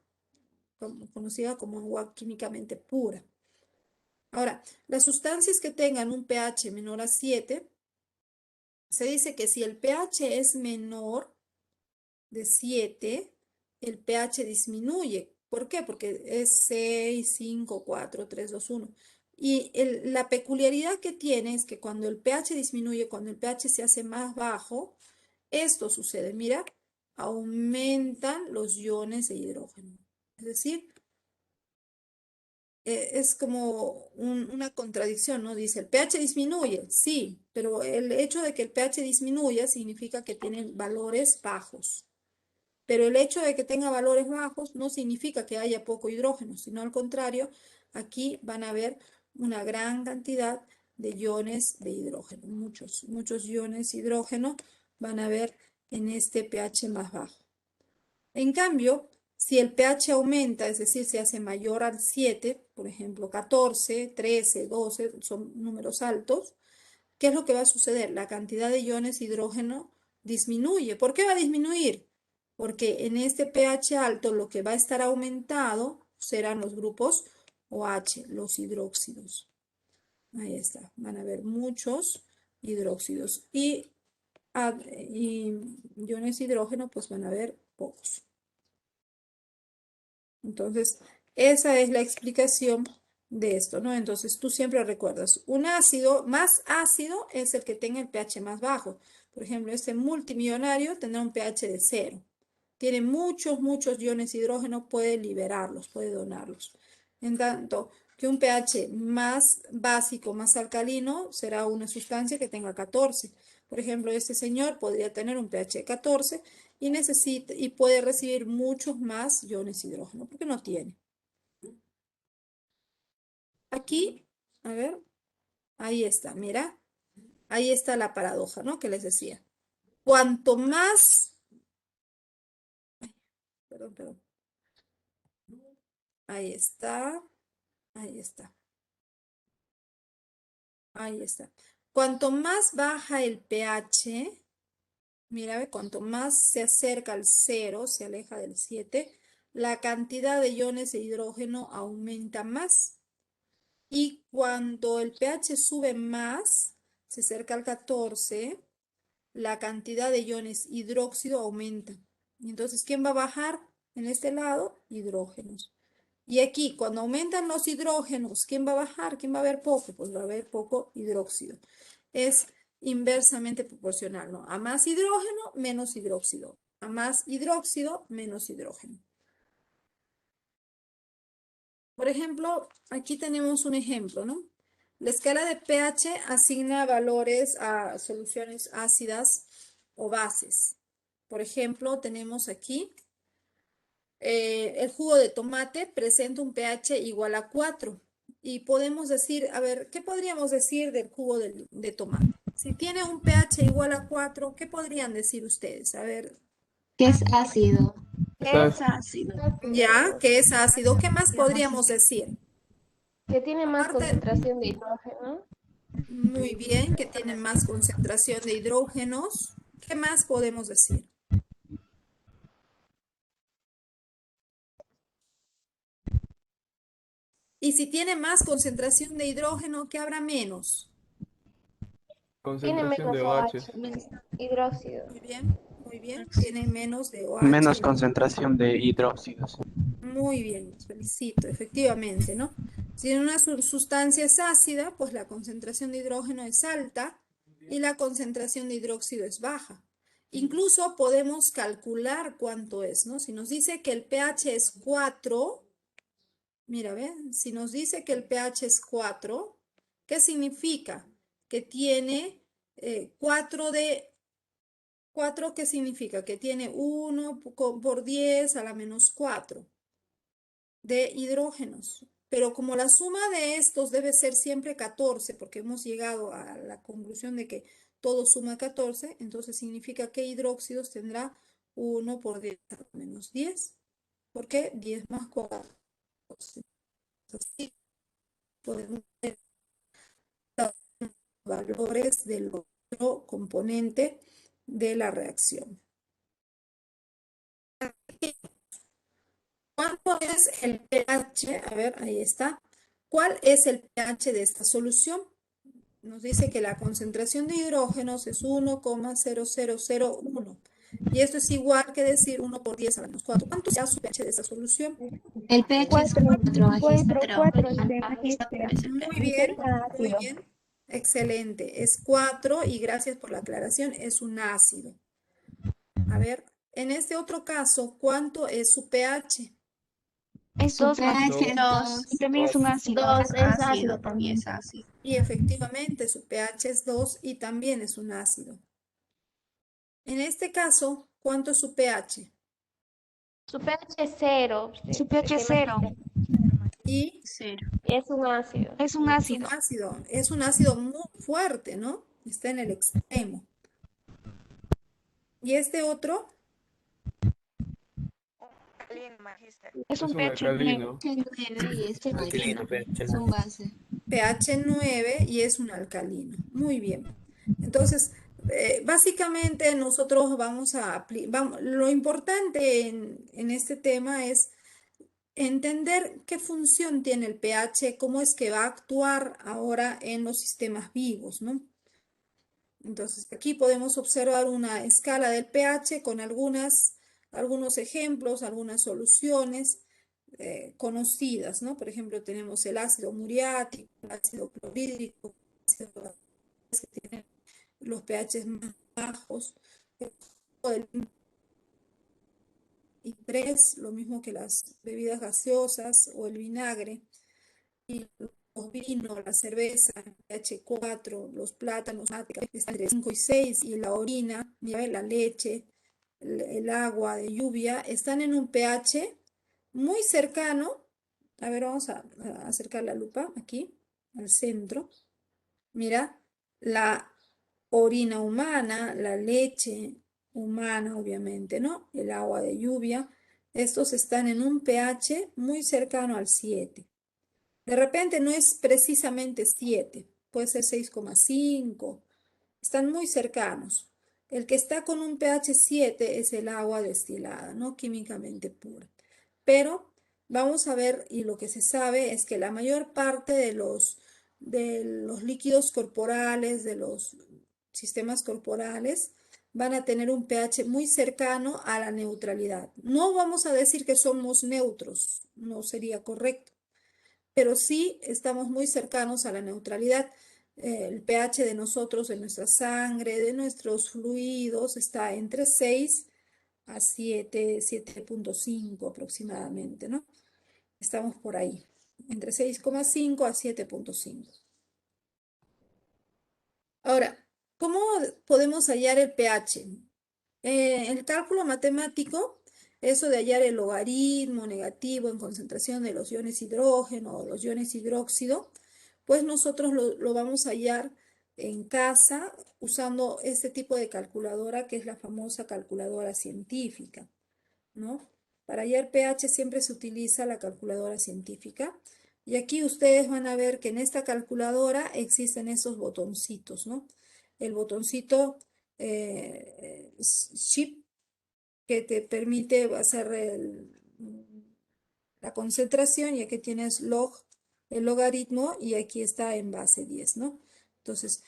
conocida como agua químicamente pura. Ahora, las sustancias que tengan un pH menor a 7, se dice que si el pH es menor de 7, el pH disminuye. ¿Por qué? Porque es 6, 5, 4, 3, 2, 1. Y la peculiaridad que tiene es que cuando el pH disminuye, cuando el pH se hace más bajo, esto sucede. Mira, aumentan los iones de hidrógeno. Es decir, es como una contradicción, ¿no? Dice, el pH disminuye, sí, pero el hecho de que el pH disminuya significa que tienen valores bajos. Pero el hecho de que tenga valores bajos no significa que haya poco hidrógeno, sino al contrario, aquí van a haber una gran cantidad de iones de hidrógeno, muchos iones de hidrógeno van a haber en este pH más bajo. En cambio, si el pH aumenta, es decir, se hace mayor al 7, por ejemplo, 14, 13, 12, son números altos, ¿qué es lo que va a suceder? La cantidad de iones de hidrógeno disminuye. ¿Por qué va a disminuir? Porque en este pH alto lo que va a estar aumentado serán los grupos OH, los hidróxidos. Ahí está, van a haber muchos hidróxidos y iones de hidrógeno pues van a haber pocos. Entonces, esa es la explicación de esto, ¿no? Entonces, tú siempre recuerdas, un ácido más ácido es el que tenga el pH más bajo. Por ejemplo, este multimillonario tendrá un pH de 0. Tiene muchos iones de hidrógeno, puede liberarlos, puede donarlos. En tanto que un pH más básico, más alcalino, será una sustancia que tenga 14. Por ejemplo, este señor podría tener un pH de 14 y puede recibir muchos más iones de hidrógeno, porque no tiene. Aquí, a ver, ahí está, mira, ahí está la paradoja, ¿no? Que les decía. Cuanto más, perdón, ahí está, ahí está, ahí está. Cuanto más baja el pH, mira, ve, cuanto más se acerca al 0, se aleja del 7, la cantidad de iones de hidrógeno aumenta más. Y cuando el pH sube más, se acerca al 14, la cantidad de iones hidróxido aumenta. Y entonces, ¿quién va a bajar en este lado? Hidrógenos. Y aquí, cuando aumentan los hidrógenos, ¿quién va a bajar? ¿Quién va a haber poco? Pues va a haber poco hidróxido. Es inversamente proporcional, ¿no? A más hidrógeno, menos hidróxido. A más hidróxido, menos hidrógeno. Por ejemplo, aquí tenemos un ejemplo, ¿no? La escala de pH asigna valores a soluciones ácidas o bases. Por ejemplo, tenemos aquí el jugo de tomate presenta un pH igual a 4. Y podemos decir, a ver, ¿qué podríamos decir del jugo de tomate? Si tiene un pH igual a 4, ¿qué podrían decir ustedes? A ver, Que es ácido. Es ácido. ya, que es ácido. ¿Qué más podríamos decir? Que tiene más Aparte, concentración de hidrógeno. muy bien, que tienen más concentración de hidrógenos. ¿Qué más podemos decir? Y si tiene más concentración de hidrógeno, ¿qué habrá menos? Tiene Concentración menos de OH. OH, hidróxido. Muy bien, tiene menos de Menos OH. concentración de hidróxidos. Muy bien, los felicito, efectivamente, ¿no? Si una sustancia es ácida, pues la concentración de hidrógeno es alta y la concentración de hidróxido es baja. Incluso podemos calcular cuánto es, ¿no? Si nos dice que el pH es 4, mira, ¿ven? Si nos dice que el pH es 4, ¿qué significa? Que tiene 4, ¿qué significa? Que tiene 1 por 10 a la menos 4 de hidrógenos. Pero como la suma de estos debe ser siempre 14, porque hemos llegado a la conclusión de que todo suma 14, entonces significa que hidróxidos tendrá 1 por 10 a la menos 10. ¿Por qué? 10 más 4. Así podemos ver los valores del otro componente de la reacción. ¿Cuánto es el pH? A ver, ahí está. ¿Cuál es el pH de esta solución? Nos dice que la concentración de hidrógenos es 1,0001. Y esto es igual que decir 1 por 10 a la menos 4. ¿Cuánto es su pH de esta solución? El pH es 4 magíster. 4 Muy bien, muy bien. Excelente. Es 4 y gracias por la aclaración, es un ácido. A ver, en este otro caso, ¿cuánto es su pH? Su pH es 2. Y también es un ácido. 2 es ácido también. Es ácido. Y efectivamente su pH es 2 y también es un ácido. En este caso, ¿cuánto es su pH? Su pH es 0. Su pH es 0. Y 0. Es un ácido. Es un ácido. es un ácido muy fuerte, ¿no? Está en el extremo. ¿Y este otro? Es un Es un pH 9. alcalino. pH 9 y es Alcalino, alcalino. pH Son 9. base. pH 9 y es un alcalino. Muy bien. Entonces, básicamente nosotros vamos a aplicar, lo importante en este tema es entender qué función tiene el pH, cómo es que va a actuar ahora en los sistemas vivos, ¿no? Entonces, aquí podemos observar una escala del pH con algunos ejemplos, algunas soluciones conocidas, ¿no? Por ejemplo, tenemos el ácido muriático, el ácido clorhídrico, el ácido que tiene los pHs más bajos, el y 3, lo mismo que las bebidas gaseosas o el vinagre, y los vinos, la cerveza, pH 4, los plátanos, están entre 5 y 6, y la orina, la leche, el agua de lluvia, están en un pH muy cercano. A ver, vamos a acercar la lupa aquí, al centro. Mira, la orina humana, la leche humana, obviamente, ¿no? El agua de lluvia, estos están en un pH muy cercano al 7. De repente no es precisamente 7, puede ser 6,5, están muy cercanos. El que está con un pH 7 es el agua destilada, no químicamente pura. Pero vamos a ver, y lo que se sabe es que la mayor parte de los líquidos corporales, de los sistemas corporales, van a tener un pH muy cercano a la neutralidad. No vamos a decir que somos neutros, no sería correcto, pero sí estamos muy cercanos a la neutralidad. El pH de nosotros, de nuestra sangre, de nuestros fluidos, está entre 6 a 7, 7,5 aproximadamente, ¿no? Estamos por ahí, entre 6,5 a 7,5. Ahora, ¿cómo podemos hallar el pH? El cálculo matemático, eso de hallar el logaritmo negativo en concentración de los iones hidrógeno o los iones hidróxido, pues nosotros lo vamos a hallar en casa usando este tipo de calculadora que es la famosa calculadora científica, ¿no? Para hallar pH siempre se utiliza la calculadora científica. Y aquí ustedes van a ver que en esta calculadora existen esos botoncitos, ¿no? El botoncito Shift, que te permite hacer la concentración, y aquí tienes el logaritmo, y aquí está en base 10, ¿no? Entonces,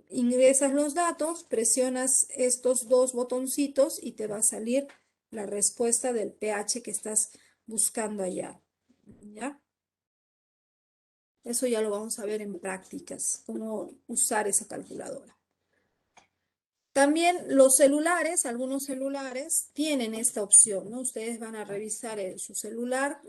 ingresas los datos, presionas estos dos botoncitos y te va a salir la respuesta del pH que estás buscando allá, ¿ya? Eso ya lo vamos a ver en prácticas, cómo usar esa calculadora. También los celulares, algunos celulares tienen esta opción, ¿no? Ustedes van a revisar su celular.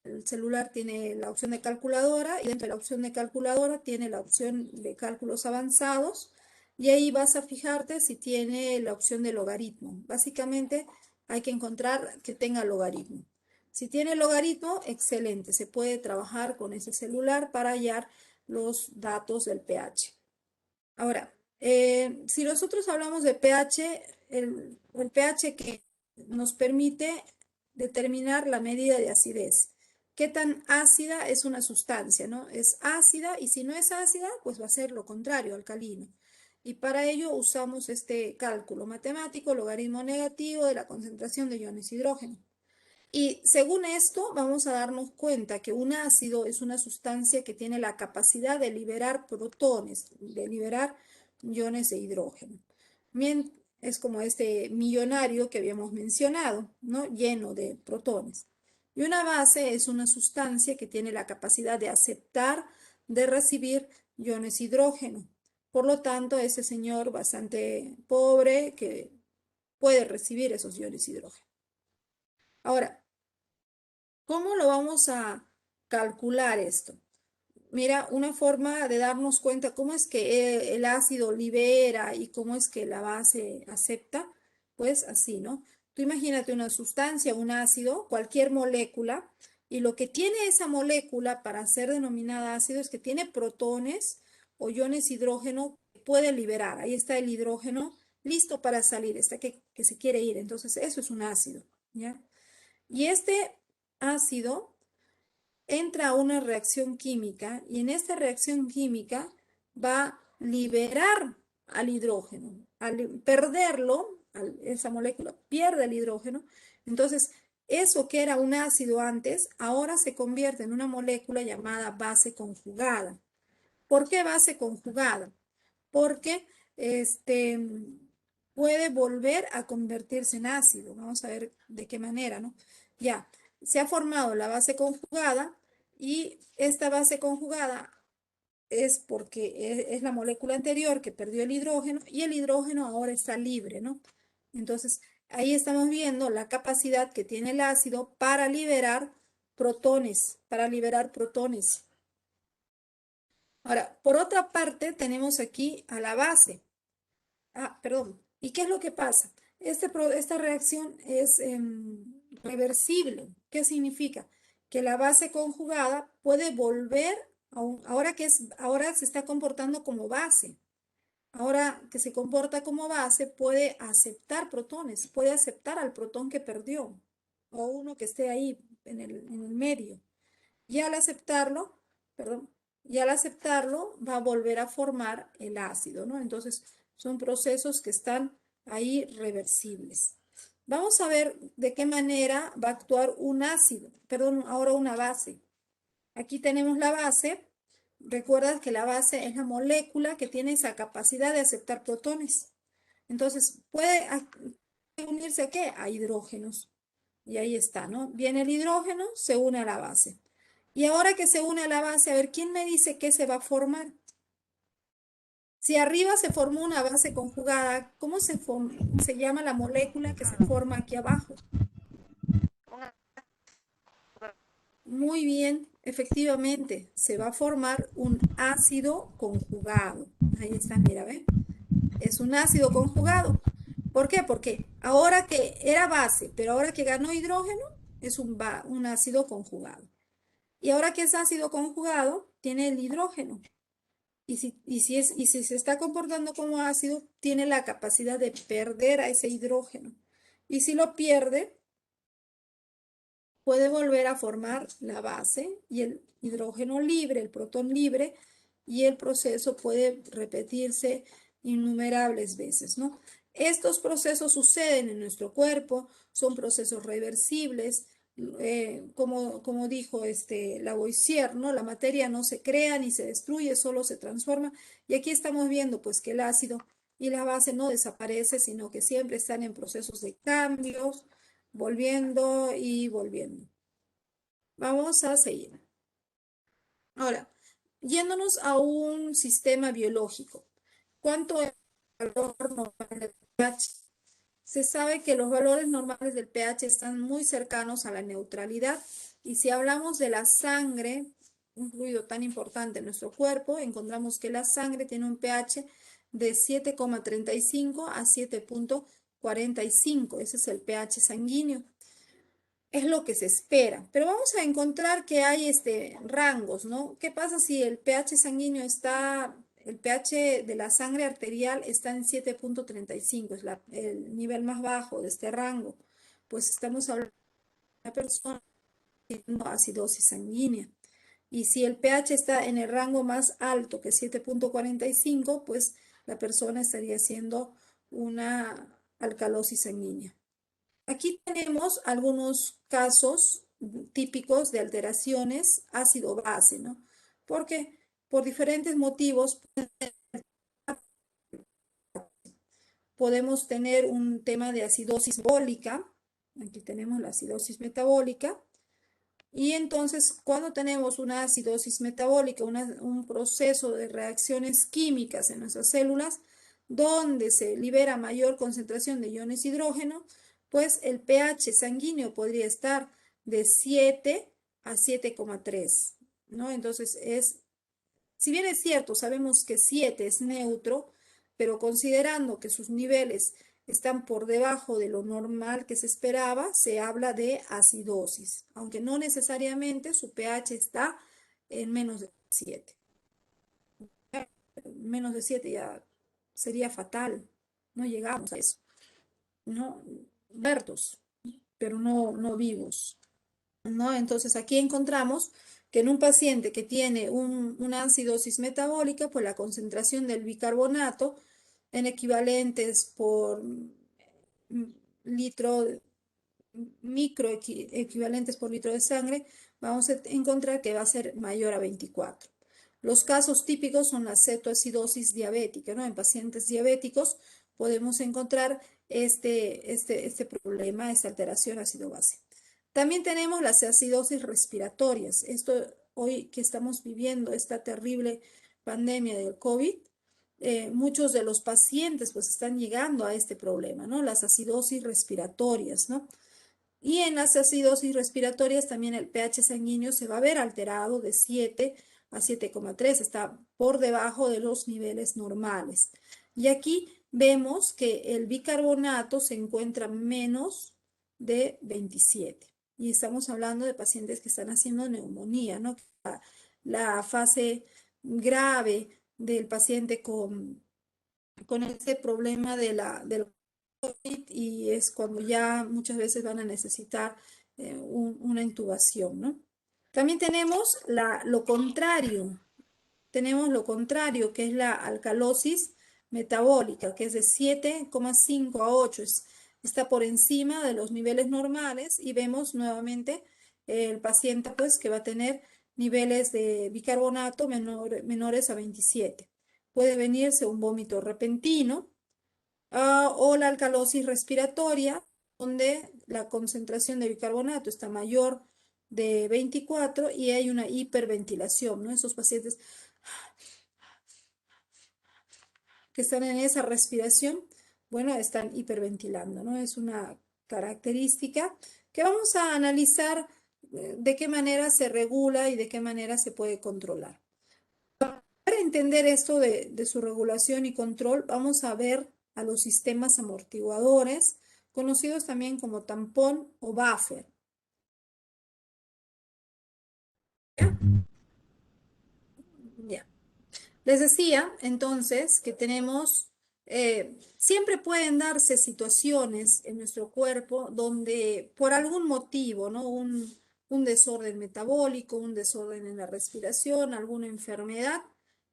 El celular tiene la opción de calculadora, y dentro de la opción de calculadora tiene la opción de cálculos avanzados, y ahí vas a fijarte si tiene la opción de logaritmo. Básicamente hay que encontrar que tenga logaritmo. Si tiene logaritmo, excelente, se puede trabajar con ese celular para hallar los datos del pH. Ahora, si nosotros hablamos de pH, el pH que nos permite determinar la medida de acidez. ¿Qué tan ácida es una sustancia, no? Es ácida, y si no es ácida, pues va a ser lo contrario, alcalino. Y para ello usamos este cálculo matemático, logaritmo negativo de la concentración de iones hidrógeno. Y según esto, vamos a darnos cuenta que un ácido es una sustancia que tiene la capacidad de liberar protones, de liberar iones de hidrógeno. Bien, es como este millonario que habíamos mencionado, ¿no? Lleno de protones. Y una base es una sustancia que tiene la capacidad de aceptar, de recibir iones hidrógeno. Por lo tanto, ese señor bastante pobre que puede recibir esos iones hidrógeno. Ahora, ¿cómo lo vamos a calcular esto? Mira, una forma de darnos cuenta cómo es que el ácido libera y cómo es que la base acepta, pues así, ¿no? Tú imagínate una sustancia, un ácido, cualquier molécula, y lo que tiene esa molécula para ser denominada ácido es que tiene protones o iones hidrógeno que puede liberar. Ahí está el hidrógeno listo para salir, está que se quiere ir. Entonces, eso es un ácido, ¿ya? Y este ácido entra a una reacción química y en esta reacción química va a liberar al hidrógeno. Al perderlo, esa molécula pierde el hidrógeno, entonces eso que era un ácido antes, ahora se convierte en una molécula llamada base conjugada. ¿Por qué base conjugada? Porque este, puede volver a convertirse en ácido. Vamos a ver de qué manera, ¿no? Ya, se ha formado la base conjugada y esta base conjugada es porque es la molécula anterior que perdió el hidrógeno y el hidrógeno ahora está libre, ¿no? Entonces, ahí estamos viendo la capacidad que tiene el ácido para liberar protones, Ahora, por otra parte, tenemos aquí a la base. Perdón. ¿Y qué es lo que pasa? Esta reacción es reversible. ¿Qué significa? Que la base conjugada puede volver, ahora se está comportando como base. Ahora que se comporta como base, puede aceptar protones, puede aceptar al protón que perdió o uno que esté ahí en el medio. Y al aceptarlo, perdón, y al aceptarlo va a volver a formar el ácido, ¿no? Entonces, son procesos que están ahí reversibles. Vamos a ver de qué manera va a actuar un ácido, perdón, ahora una base. Aquí tenemos la base. Recuerda que la base es la molécula que tiene esa capacidad de aceptar protones. Entonces, puede unirse a ¿qué? A hidrógenos. Y ahí está, ¿no? Viene el hidrógeno, se une a la base. Y ahora que se une a la base, a ver, ¿quién me dice qué se va a formar? Si arriba se formó una base conjugada, ¿cómo se llama la molécula que se forma aquí abajo? Muy bien, efectivamente, se va a formar un ácido conjugado. Ahí está, mira, ¿ven? Es un ácido conjugado. ¿Por qué? Porque ahora que era base, pero ahora que ganó hidrógeno, es un ácido conjugado. Y ahora que es ácido conjugado, tiene el hidrógeno. Y si se está comportando como ácido, tiene la capacidad de perder a ese hidrógeno. Y si lo pierde, puede volver a formar la base y el hidrógeno libre, el protón libre, y el proceso puede repetirse innumerables veces, ¿no? Estos procesos suceden en nuestro cuerpo, son procesos reversibles, como dijo Lavoisier, ¿no? La materia no se crea ni se destruye, solo se transforma. Y aquí estamos viendo pues que el ácido y la base no desaparece, sino que siempre están en procesos de cambios, volviendo y volviendo. Vamos a seguir. Ahora, yéndonos a un sistema biológico. ¿Cuánto es el valor normal del pH? Se sabe que los valores normales del pH están muy cercanos a la neutralidad. Y si hablamos de la sangre, un fluido tan importante en nuestro cuerpo, encontramos que la sangre tiene un pH de 7,35 a 7,45. Ese es el pH sanguíneo. Es lo que se espera, pero vamos a encontrar que hay rangos, ¿no? ¿Qué pasa si el pH sanguíneo el pH de la sangre arterial está en 7,35, es el nivel más bajo de este rango? Pues estamos hablando de una persona teniendo acidosis sanguínea. Y si el pH está en el rango más alto, que es 7,45, pues la persona estaría haciendo una alcalosis sanguínea. Aquí tenemos algunos casos típicos de alteraciones ácido-base, ¿no? Porque por diferentes motivos podemos tener un tema de acidosis metabólica. Aquí tenemos la acidosis metabólica. Y entonces, cuando tenemos una acidosis metabólica, un proceso de reacciones químicas en nuestras células, donde se libera mayor concentración de iones hidrógeno, pues el pH sanguíneo podría estar de 7 a 7,3, ¿no? Entonces, si bien es cierto, sabemos que 7 es neutro, pero considerando que sus niveles están por debajo de lo normal que se esperaba, se habla de acidosis, aunque no necesariamente su pH está en menos de 7. Menos de 7 ya sería fatal, no llegamos a eso, ¿no? Muertos, pero no vivos, ¿no? Entonces aquí encontramos que en un paciente que tiene una acidosis metabólica, pues la concentración del bicarbonato en equivalentes por litro, equivalentes por litro de sangre, vamos a encontrar que va a ser mayor a 24. Los casos típicos son la cetoacidosis diabética, ¿no? En pacientes diabéticos podemos encontrar este problema, esta alteración ácido-base. También tenemos las acidosis respiratorias. Esto hoy que estamos viviendo esta terrible pandemia del COVID, muchos de los pacientes pues están llegando a este problema, ¿no? Las acidosis respiratorias, ¿no? Y en las acidosis respiratorias también el pH sanguíneo se va a ver alterado de 7 a 7,3, está por debajo de los niveles normales. Y aquí vemos que el bicarbonato se encuentra menos de 27. Y estamos hablando de pacientes que están haciendo neumonía, ¿no? La fase grave del paciente con este problema del COVID, y es cuando ya muchas veces van a necesitar una intubación, ¿no? También tenemos lo contrario, que es la alcalosis metabólica, que es de 7,5 a 8, está por encima de los niveles normales, y vemos nuevamente el paciente pues que va a tener niveles de bicarbonato menores a 27. Puede venirse un vómito repentino, o la alcalosis respiratoria, donde la concentración de bicarbonato está mayor de 24 y hay una hiperventilación, ¿no? Esos pacientes que están en esa respiración, bueno, están hiperventilando, ¿no? Es una característica que vamos a analizar de qué manera se regula y de qué manera se puede controlar. Para entender esto de su regulación y control, vamos a ver a los sistemas amortiguadores, conocidos también como tampón o buffer. ¿Ya? Ya. Les decía entonces que siempre pueden darse situaciones en nuestro cuerpo donde por algún motivo, ¿no? Un desorden metabólico, un desorden en la respiración, alguna enfermedad,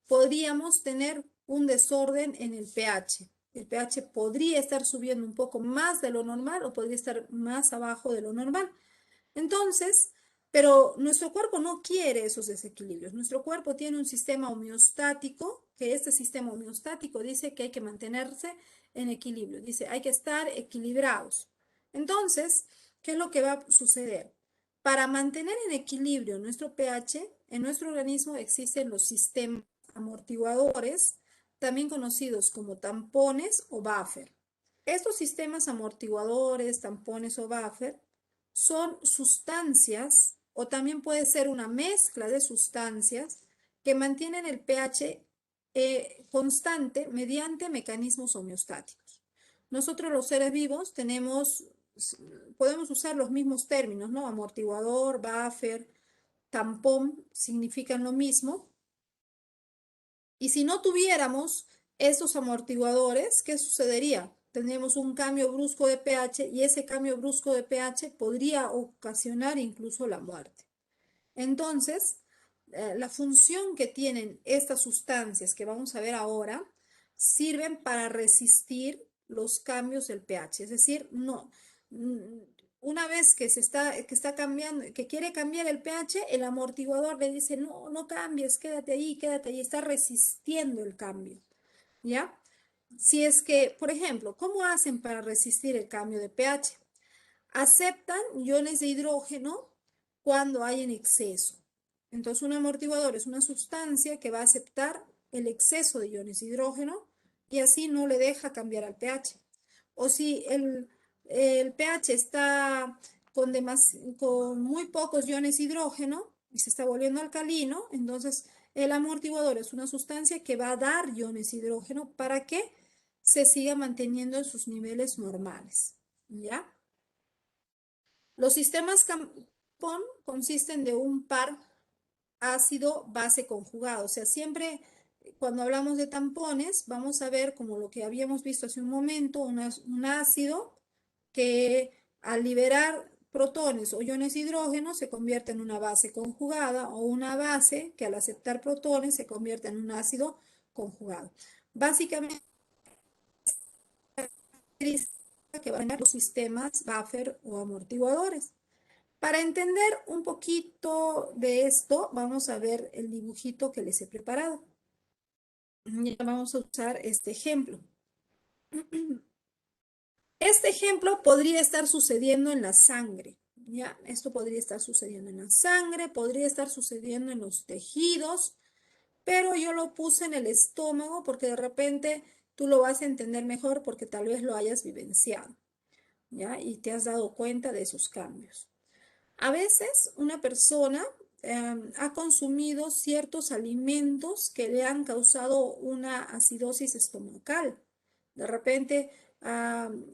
podríamos tener un desorden en el pH. El pH podría estar subiendo un poco más de lo normal o podría estar más abajo de lo normal. Entonces, pero nuestro cuerpo no quiere esos desequilibrios. Nuestro cuerpo tiene un sistema homeostático, que este sistema homeostático dice que hay que mantenerse en equilibrio. Dice, hay que estar equilibrados. Entonces, ¿qué es lo que va a suceder? Para mantener en equilibrio nuestro pH, en nuestro organismo existen los sistemas amortiguadores, también conocidos como tampones o buffer. Estos sistemas amortiguadores, tampones o buffer, son sustancias, o también puede ser una mezcla de sustancias que mantienen el pH constante mediante mecanismos homeostáticos. Nosotros los seres vivos podemos usar los mismos términos, ¿no? Amortiguador, buffer, tampón, significan lo mismo. Y si no tuviéramos estos amortiguadores, ¿qué sucedería? Tendríamos un cambio brusco de pH y ese cambio brusco de pH podría ocasionar incluso la muerte. Entonces, la función que tienen estas sustancias que vamos a ver ahora sirven para resistir los cambios del pH. Es decir, una vez que está cambiando, que quiere cambiar el pH, el amortiguador le dice, no, no cambies, quédate ahí, está resistiendo el cambio, ¿ya? Si es que, por ejemplo, ¿cómo hacen para resistir el cambio de pH? Aceptan iones de hidrógeno cuando hay en exceso. Entonces, un amortiguador es una sustancia que va a aceptar el exceso de iones de hidrógeno y así no le deja cambiar al pH. O si el pH está con muy pocos iones de hidrógeno y se está volviendo alcalino, entonces el amortiguador es una sustancia que va a dar iones de hidrógeno para que se siga manteniendo en sus niveles normales. ¿Ya? Los sistemas tampón consisten de un par ácido-base conjugado. O sea, siempre cuando hablamos de tampones, vamos a ver como lo que habíamos visto hace un momento, un ácido que al liberar protones o iones de hidrógeno se convierte en una base conjugada o una base que al aceptar protones se convierte en un ácido conjugado. Básicamente, que van a los sistemas buffer o amortiguadores. Para entender un poquito de esto, vamos a ver el dibujito que les he preparado. Ya vamos a usar este ejemplo. Este ejemplo podría estar sucediendo en la sangre. ¿Ya? Esto podría estar sucediendo en la sangre, podría estar sucediendo en los tejidos, pero yo lo puse en el estómago porque de repente tú lo vas a entender mejor porque tal vez lo hayas vivenciado. ¿Ya? Y te has dado cuenta de esos cambios. A veces una persona ha consumido ciertos alimentos que le han causado una acidosis estomacal. De repente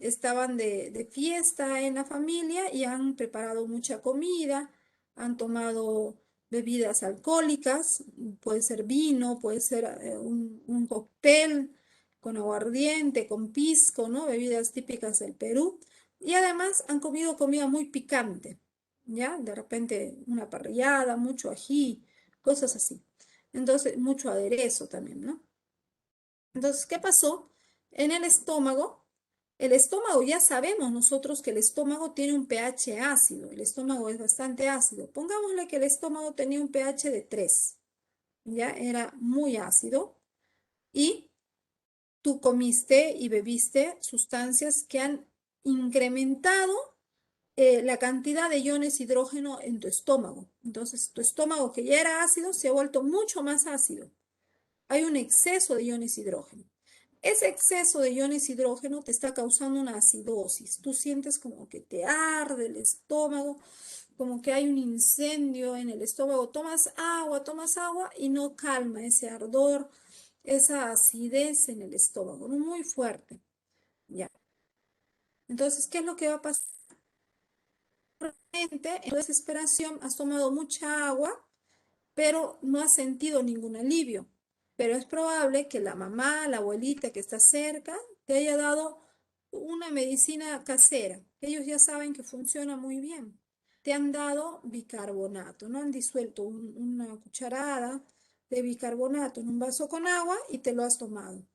estaban de fiesta en la familia y han preparado mucha comida, han tomado bebidas alcohólicas, puede ser vino, puede ser un cóctel con aguardiente, con pisco, ¿no? Bebidas típicas del Perú. Y además han comido comida muy picante. ¿Ya? De repente una parrillada, mucho ají, cosas así. Entonces, mucho aderezo también, ¿no? Entonces, ¿qué pasó? En el estómago ya sabemos nosotros que el estómago tiene un pH ácido, el estómago es bastante ácido. Pongámosle que el estómago tenía un pH de 3, ¿ya? Era muy ácido y tú comiste y bebiste sustancias que han incrementado la cantidad de iones de hidrógeno en tu estómago. Entonces, tu estómago que ya era ácido se ha vuelto mucho más ácido. Hay un exceso de iones de hidrógeno. Ese exceso de iones de hidrógeno te está causando una acidosis. Tú sientes como que te arde el estómago, como que hay un incendio en el estómago. Tomas agua y no calma ese ardor, esa acidez en el estómago, ¿no? Muy fuerte. Ya. Entonces, ¿qué es lo que va a pasar? En tu desesperación has tomado mucha agua, pero no has sentido ningún alivio. Pero es probable que la mamá, la abuelita que está cerca, te haya dado una medicina casera. Ellos ya saben que funciona muy bien. Te han dado bicarbonato, ¿no? Han disuelto una cucharada de bicarbonato en un vaso con agua y te lo has tomado.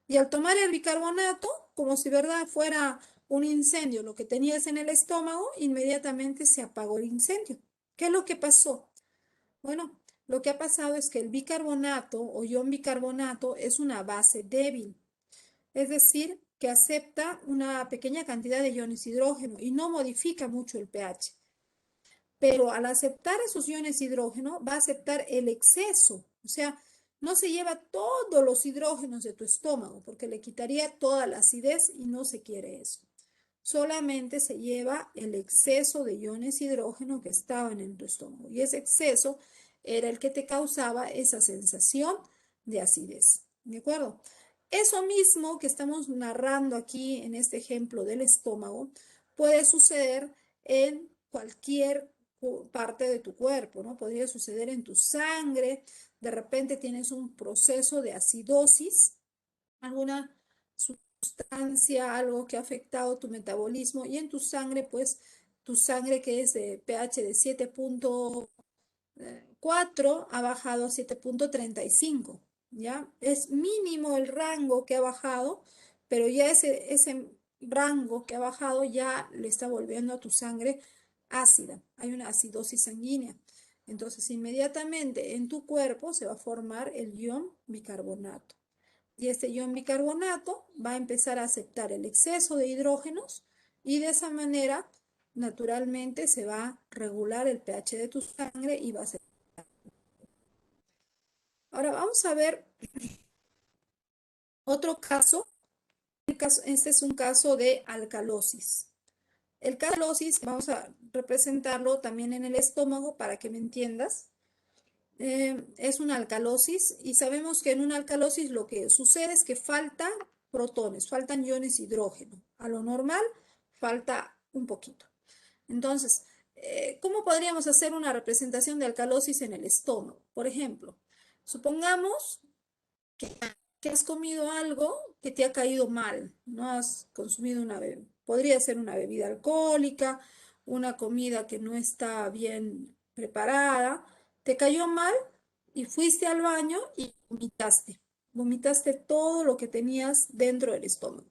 Y al tomar el bicarbonato, como si verdad fuera un incendio lo que tenías en el estómago, inmediatamente se apagó el incendio. ¿Qué es lo que pasó? Bueno, lo que ha pasado es que el bicarbonato o ion bicarbonato es una base débil, es decir, que acepta una pequeña cantidad de iones de hidrógeno y no modifica mucho el pH. Pero al aceptar esos iones de hidrógeno, va a aceptar el exceso, o sea, no se lleva todos los hidrógenos de tu estómago porque le quitaría toda la acidez y no se quiere eso. Solamente se lleva el exceso de iones de hidrógeno que estaban en tu estómago y ese exceso era el que te causaba esa sensación de acidez. ¿De acuerdo? Eso mismo que estamos narrando aquí en este ejemplo del estómago puede suceder en cualquier parte de tu cuerpo, ¿no? Podría suceder en tu sangre, de repente tienes un proceso de acidosis, alguna sustancia, algo que ha afectado tu metabolismo y en tu sangre, pues tu sangre que es de pH de 7.4 ha bajado a 7.35, ¿ya? Es mínimo el rango que ha bajado, pero ya ese rango que ha bajado ya le está volviendo a tu sangre ácida. Hay una acidosis sanguínea. Entonces, inmediatamente en tu cuerpo se va a formar el ion bicarbonato. Y este ion bicarbonato va a empezar a aceptar el exceso de hidrógenos y de esa manera naturalmente se va a regular el pH de tu sangre y va a ser. Ahora vamos a ver otro caso. Este es un caso de alcalosis. El caso de alcalosis, vamos a representarlo también en el estómago para que me entiendas. Es una alcalosis y sabemos que en una alcalosis lo que sucede es que faltan protones, faltan iones hidrógeno. A lo normal falta un poquito. Entonces, ¿cómo podríamos hacer una representación de alcalosis en el estómago? Por ejemplo, supongamos que has comido algo que te ha caído mal, no has consumido podría ser una bebida alcohólica, una comida que no está bien preparada, te cayó mal y fuiste al baño y vomitaste todo lo que tenías dentro del estómago.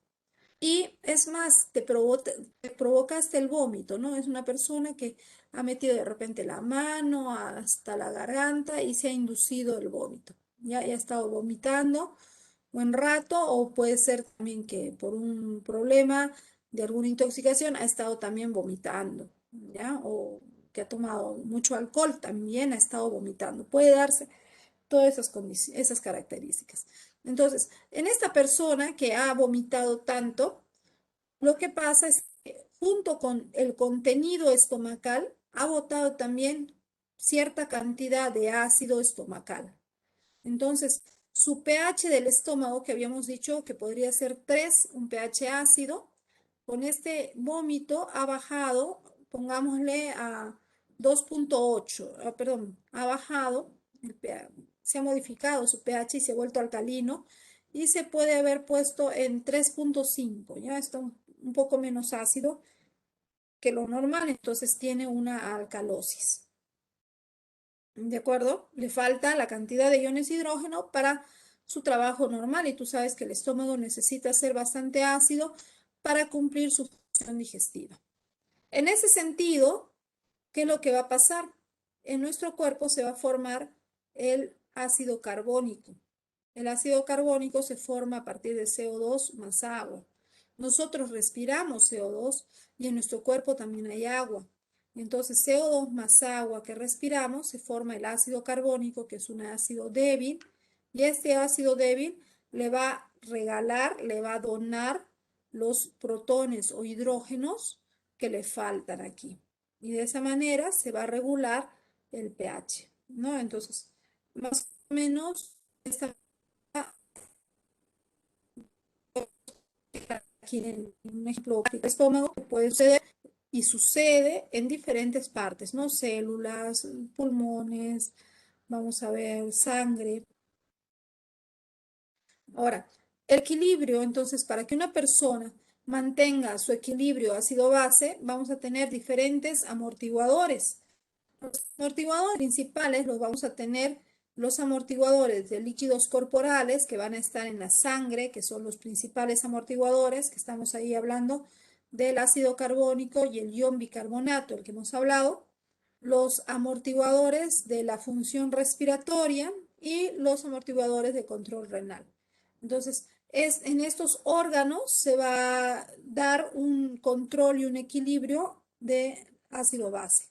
Y es más, te provocaste el vómito, ¿no? Es una persona que ha metido de repente la mano hasta la garganta y se ha inducido el vómito. Ya ha estado vomitando buen rato, o puede ser también que por un problema de alguna intoxicación ha estado también vomitando, ¿ya? O que ha tomado mucho alcohol, también ha estado vomitando. Puede darse todas esas características. Entonces, en esta persona que ha vomitado tanto, lo que pasa es que junto con el contenido estomacal, ha botado también cierta cantidad de ácido estomacal. Entonces, su pH del estómago, que habíamos dicho que podría ser 3, un pH ácido, con este vómito ha bajado, pongámosle a 2,8, perdón, ha bajado, se ha modificado su pH y se ha vuelto alcalino y se puede haber puesto en 3,5, ya está un poco menos ácido que lo normal, entonces tiene una alcalosis. ¿De acuerdo? Le falta la cantidad de iones hidrógeno para su trabajo normal y tú sabes que el estómago necesita ser bastante ácido para cumplir su función digestiva. En ese sentido, ¿qué es lo que va a pasar? En nuestro cuerpo se va a formar el ácido carbónico. El ácido carbónico se forma a partir de CO2 más agua. Nosotros respiramos CO2 y en nuestro cuerpo también hay agua. Entonces, CO2 más agua que respiramos se forma el ácido carbónico, que es un ácido débil, y este ácido débil le va a regalar, le va a donar los protones o hidrógenos que le faltan aquí. Y de esa manera se va a regular el pH, ¿no? Entonces, más o menos, esta aquí en un ejemplo del estómago que puede suceder y sucede en diferentes partes, ¿no? Células, pulmones, vamos a ver, sangre. Ahora, el equilibrio, entonces, para que una persona mantenga su equilibrio ácido-base, vamos a tener diferentes amortiguadores. Los amortiguadores principales los vamos a tener los amortiguadores de líquidos corporales que van a estar en la sangre, que son los principales amortiguadores, que estamos ahí hablando del ácido carbónico y el ion bicarbonato, el que hemos hablado, los amortiguadores de la función respiratoria y los amortiguadores de control renal. Entonces, en estos órganos se va a dar un control y un equilibrio de ácido-base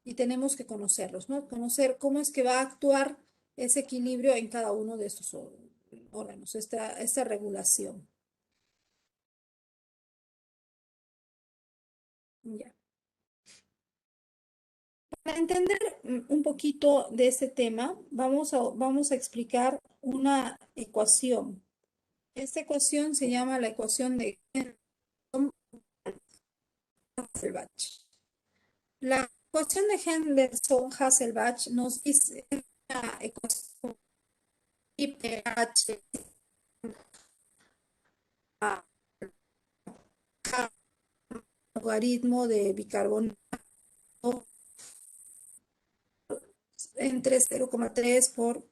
y tenemos que conocerlos, ¿no? Conocer cómo es que va a actuar ese equilibrio en cada uno de estos órganos, esta regulación. Ya. Para entender un poquito de este tema, vamos a explicar una ecuación. Esta ecuación se llama la ecuación de Hasselbalch. La ecuación de Henderson-Hasselbalch nos dice la ecuación IPH a logaritmo de bicarbonato entre 0,3 por...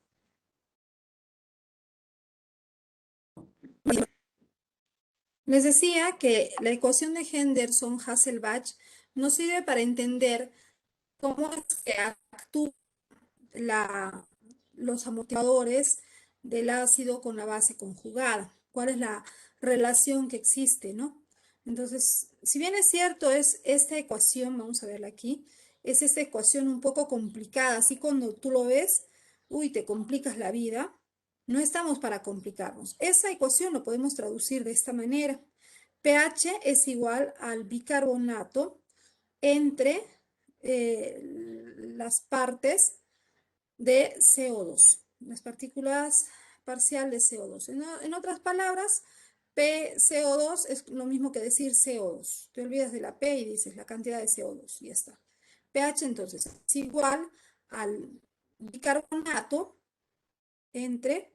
Les decía que la ecuación de Henderson-Hasselbalch nos sirve para entender cómo es que actúan los amortiguadores del ácido con la base conjugada. ¿Cuál es la relación que existe, no? Entonces, si bien es cierto, es esta ecuación, vamos a verla aquí, es esta ecuación un poco complicada, así cuando tú lo ves, uy, te complicas la vida. No estamos para complicarnos. Esa ecuación lo podemos traducir de esta manera. pH es igual al bicarbonato entre las partes de CO2, las partículas parcial de CO2. En otras palabras, PCO2 es lo mismo que decir CO2. Te olvidas de la P y dices la cantidad de CO2 y ya está. pH entonces es igual al bicarbonato entre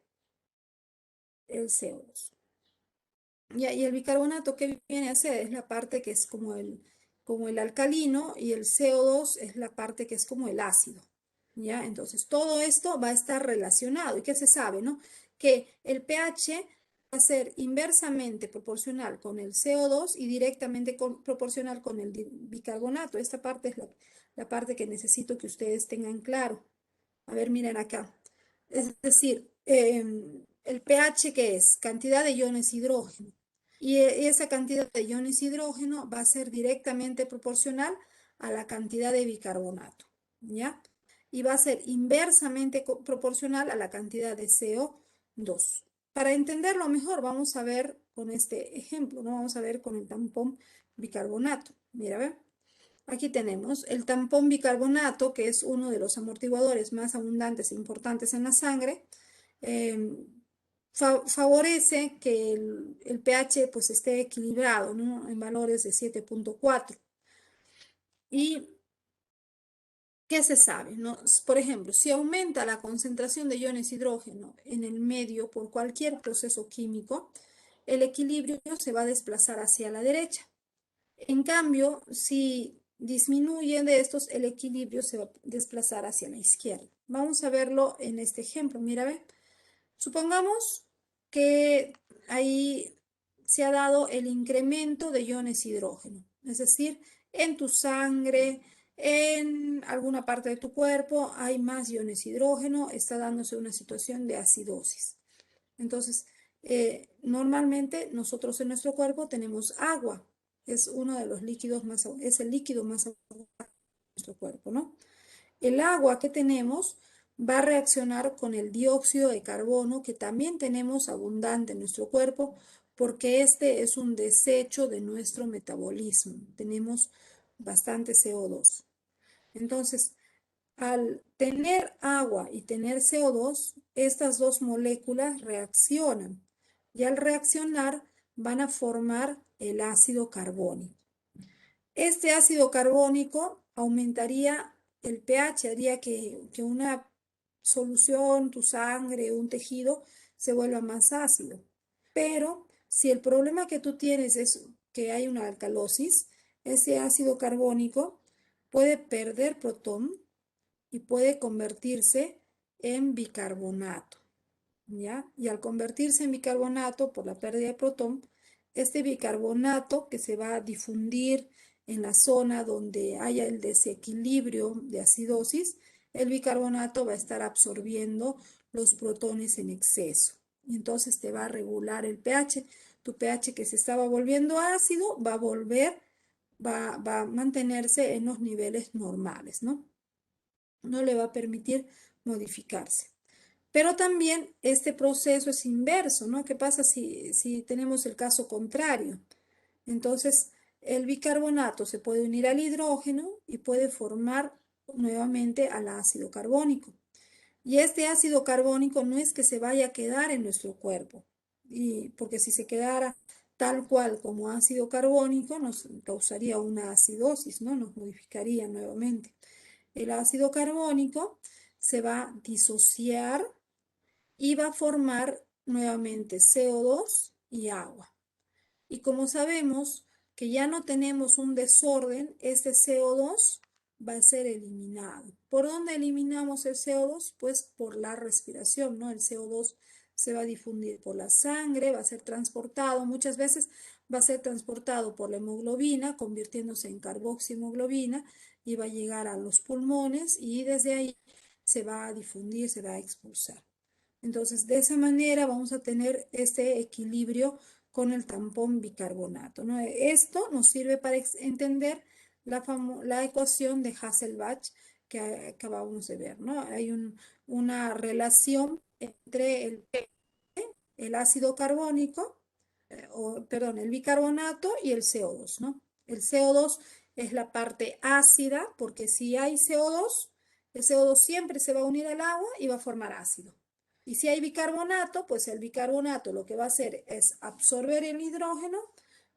el CO2. Y el bicarbonato, ¿qué viene a ser? Es la parte que es como el alcalino y el CO2 es la parte que es como el ácido. ¿Ya? Entonces, todo esto va a estar relacionado. ¿Y qué se sabe, no? Que el pH va a ser inversamente proporcional con el CO2 y directamente proporcional con el bicarbonato. Esta parte es la parte que necesito que ustedes tengan claro. A ver, miren acá. Es decir, el pH, ¿qué es? Cantidad de iones hidrógeno. Y esa cantidad de iones hidrógeno va a ser directamente proporcional a la cantidad de bicarbonato, ¿ya? Y va a ser inversamente proporcional a la cantidad de CO2. Para entenderlo mejor, vamos a ver con este ejemplo, ¿no? Vamos a ver con el tampón bicarbonato. Mira, ¿ve? Aquí tenemos el tampón bicarbonato, que es uno de los amortiguadores más abundantes e importantes en la sangre. Favorece que el pH pues, esté equilibrado, ¿no? En valores de 7.4. ¿Y qué se sabe, no? Por ejemplo, si aumenta la concentración de iones hidrógeno en el medio por cualquier proceso químico, el equilibrio se va a desplazar hacia la derecha. En cambio, si disminuyen de estos, el equilibrio se va a desplazar hacia la izquierda. Vamos a verlo en este ejemplo. Mira, ve. Supongamos que ahí se ha dado el incremento de iones hidrógeno, es decir, en tu sangre, en alguna parte de tu cuerpo hay más iones hidrógeno, está dándose una situación de acidosis. Entonces, normalmente nosotros en nuestro cuerpo tenemos agua, es uno de los líquidos más, es el líquido más abundante de nuestro cuerpo, ¿no? El agua que tenemos va a reaccionar con el dióxido de carbono que también tenemos abundante en nuestro cuerpo porque este es un desecho de nuestro metabolismo. Tenemos bastante CO2. Entonces, al tener agua y tener CO2, estas dos moléculas reaccionan y al reaccionar van a formar el ácido carbónico. Este ácido carbónico aumentaría el pH, haría que una solución, tu sangre, un tejido, se vuelva más ácido. Pero si el problema que tú tienes es que hay una alcalosis, ese ácido carbónico puede perder protón y puede convertirse en bicarbonato, ¿ya? Y al convertirse en bicarbonato por la pérdida de protón, este bicarbonato que se va a difundir en la zona donde haya el desequilibrio de acidosis, el bicarbonato va a estar absorbiendo los protones en exceso. Y entonces te va a regular el pH. Tu pH que se estaba volviendo ácido va a volver, va a mantenerse en los niveles normales, ¿no? No le va a permitir modificarse. Pero también este proceso es inverso, ¿no? ¿Qué pasa si tenemos el caso contrario? Entonces, el bicarbonato se puede unir al hidrógeno y puede formar nuevamente al ácido carbónico. Y este ácido carbónico no es que se vaya a quedar en nuestro cuerpo, porque si se quedara tal cual como ácido carbónico nos causaría una acidosis, ¿no? Nos modificaría nuevamente. El ácido carbónico se va a disociar y va a formar nuevamente CO2 y agua. Y como sabemos que ya no tenemos un desorden, este CO2 va a ser eliminado. ¿Por dónde eliminamos el CO2? Pues por la respiración, ¿no? El CO2 se va a difundir por la sangre, va a ser transportado, muchas veces va a ser transportado por la hemoglobina, convirtiéndose en carboxihemoglobina y va a llegar a los pulmones y desde ahí se va a difundir, se va a expulsar. Entonces, de esa manera vamos a tener este equilibrio con el tampón bicarbonato, ¿no? Esto nos sirve para entender la ecuación de Hasselbalch que acabamos de ver, ¿no? Hay una relación entre el ácido carbónico, perdón, el bicarbonato y el CO2, ¿no? El CO2 es la parte ácida, porque si hay CO2, el CO2 siempre se va a unir al agua y va a formar ácido. Y si hay bicarbonato, pues el bicarbonato lo que va a hacer es absorber el hidrógeno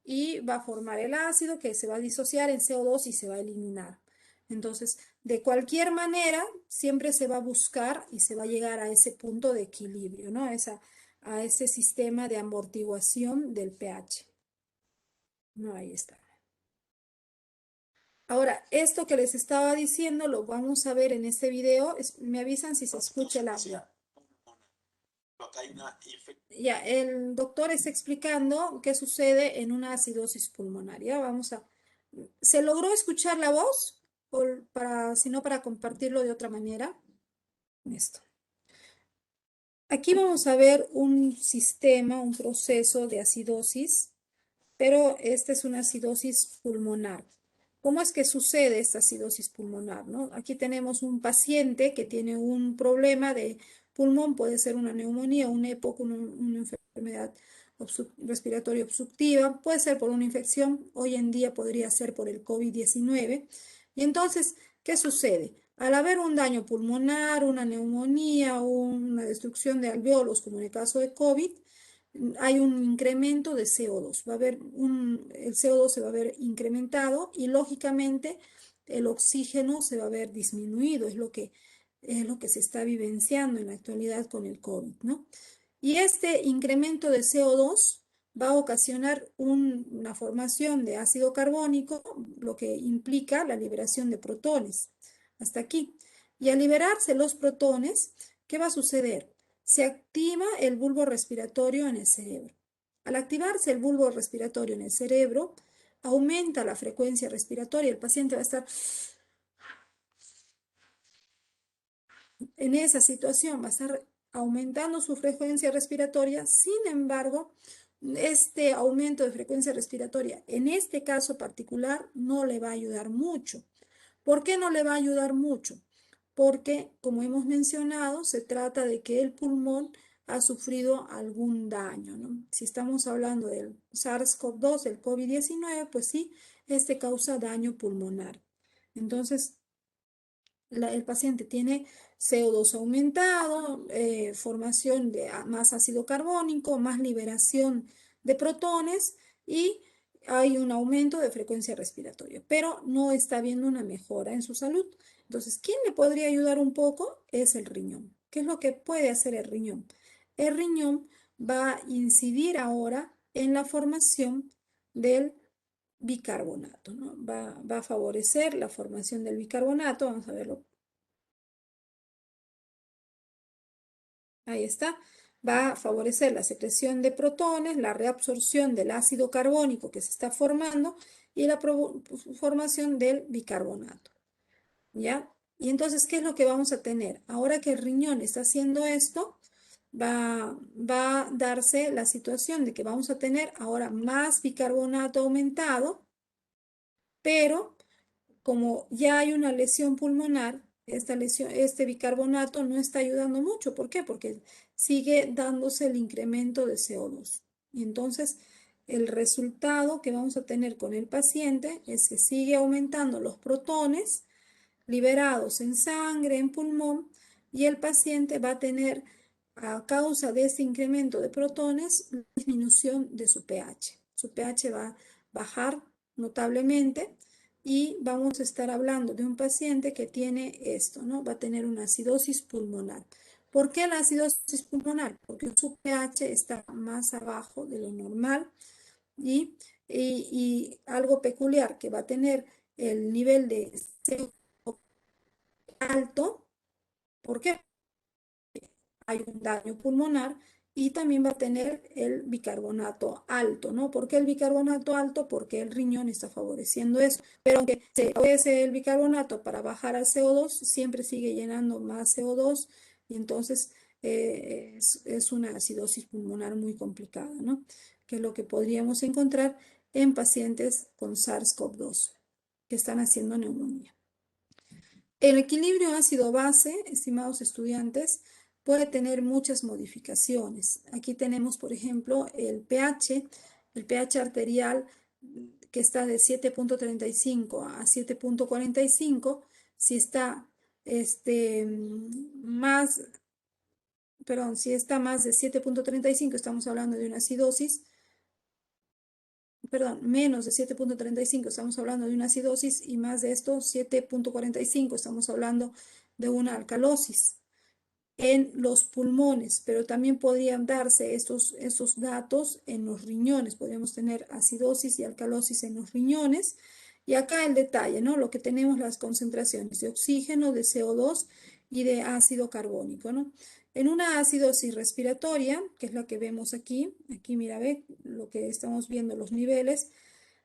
y va a formar el ácido que se va a disociar en CO2 y se va a eliminar. Entonces, de cualquier manera, siempre se va a buscar y se va a llegar a ese punto de equilibrio, ¿no? A ese sistema de amortiguación del pH. No, ahí está. Ahora, esto que les estaba diciendo lo vamos a ver en este video. Me avisan si se escucha el audio. Ya, el doctor está explicando qué sucede en una acidosis pulmonar. Vamos a... ¿Se logró escuchar la voz? O si no, para compartirlo de otra manera. Esto. Aquí vamos a ver un sistema, un proceso de acidosis, pero esta es una acidosis pulmonar. ¿Cómo es que sucede esta acidosis pulmonar, no? Aquí tenemos un paciente que tiene un problema de pulmón, puede ser una neumonía, un EPOC, una enfermedad respiratoria obstructiva, puede ser por una infección, hoy en día podría ser por el COVID-19. Y entonces, ¿qué sucede? Al haber un daño pulmonar, una neumonía, una destrucción de alveolos, como en el caso de COVID, hay un incremento de CO2. El CO2 se va a ver incrementado y lógicamente el oxígeno se va a ver disminuido. Es lo que se está vivenciando en la actualidad con el COVID, ¿no? Y este incremento de CO2 va a ocasionar una formación de ácido carbónico, lo que implica la liberación de protones. Hasta aquí. Y al liberarse los protones, ¿qué va a suceder? Se activa el bulbo respiratorio en el cerebro. Al activarse el bulbo respiratorio en el cerebro, aumenta la frecuencia respiratoria. El paciente va a estar en esa situación, va a estar aumentando su frecuencia respiratoria. Sin embargo, este aumento de frecuencia respiratoria, en este caso particular, no le va a ayudar mucho. ¿Por qué no le va a ayudar mucho? Porque, como hemos mencionado, se trata de que el pulmón ha sufrido algún daño, ¿no? Si estamos hablando del SARS-CoV-2, el COVID-19, pues sí, este causa daño pulmonar. Entonces, el paciente tiene CO2 aumentado, formación de más ácido carbónico, más liberación de protones y hay un aumento de frecuencia respiratoria, pero no está habiendo una mejora en su salud. Entonces, ¿quién le podría ayudar un poco? Es el riñón. ¿Qué es lo que puede hacer el riñón? El riñón va a incidir ahora en la formación del bicarbonato, ¿no? Va a favorecer la formación del bicarbonato. Vamos a verlo. Ahí está. Va a favorecer la secreción de protones, la reabsorción del ácido carbónico que se está formando y la formación del bicarbonato. ¿Ya? Y entonces, ¿qué es lo que vamos a tener? Ahora que el riñón está haciendo esto, va a darse la situación de que vamos a tener ahora más bicarbonato aumentado, pero como ya hay una lesión pulmonar, este bicarbonato no está ayudando mucho. ¿Por qué? Porque sigue dándose el incremento de CO2. Y entonces, el resultado que vamos a tener con el paciente es que sigue aumentando los protones liberados en sangre, en pulmón, y el paciente va a tener, a causa de este incremento de protones, disminución de su pH. Su pH va a bajar notablemente y vamos a estar hablando de un paciente que tiene esto, ¿no? Va a tener una acidosis pulmonar. ¿Por qué la acidosis pulmonar? Porque su pH está más abajo de lo normal y algo peculiar que va a tener el nivel de CO2 alto. ¿Por qué? Hay un daño pulmonar y también va a tener el bicarbonato alto, ¿no? ¿Por qué el bicarbonato alto? Porque el riñón está favoreciendo eso. Pero aunque se favorece el bicarbonato para bajar al CO2, siempre sigue llenando más CO2 y entonces es una acidosis pulmonar muy complicada, ¿no? que es lo que podríamos encontrar en pacientes con SARS-CoV-2 que están haciendo neumonía. El equilibrio ácido-base, estimados estudiantes, puede tener muchas modificaciones. Aquí tenemos, por ejemplo, el pH arterial que está de 7.35 a 7.45. Si está si está más de 7.35, estamos hablando de una acidosis. Menos de 7.35 estamos hablando de una acidosis, y más de esto, 7.45, estamos hablando de una alcalosis en los pulmones, pero también podrían darse estos datos en los riñones. Podríamos tener acidosis y alcalosis en los riñones. Y acá el detalle, ¿no? Lo que tenemos, las concentraciones de oxígeno, de CO2 y de ácido carbónico, ¿no? En una acidosis respiratoria, que es la que vemos aquí, mira, ve lo que estamos viendo, los niveles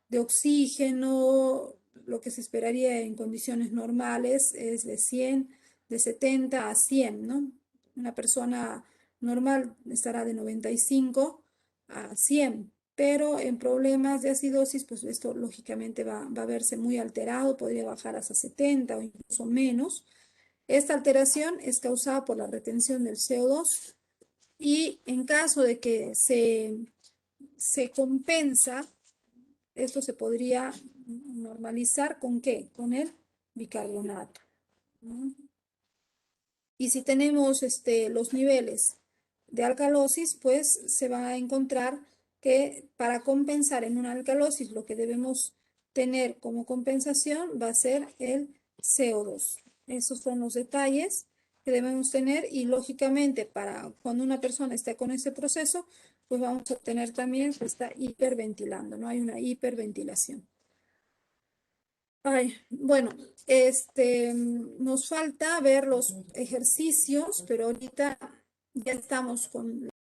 de oxígeno, lo que se esperaría en condiciones normales es de 100, de 70 a 100, ¿no? Una persona normal estará de 95 a 100, pero en problemas de acidosis, pues esto lógicamente va a verse muy alterado, podría bajar hasta 70 o incluso menos. Esta alteración es causada por la retención del CO2, y en caso de que se compensa, esto se podría normalizar ¿con qué? Con el bicarbonato, ¿no? Y si tenemos los niveles de alcalosis, pues se va a encontrar que para compensar en una alcalosis lo que debemos tener como compensación va a ser el CO2. Esos son los detalles que debemos tener, y lógicamente para cuando una persona está con ese proceso, pues vamos a tener también que está hiperventilando, ¿no? Hay una hiperventilación. Ay, bueno, nos falta ver los ejercicios, pero ahorita ya estamos con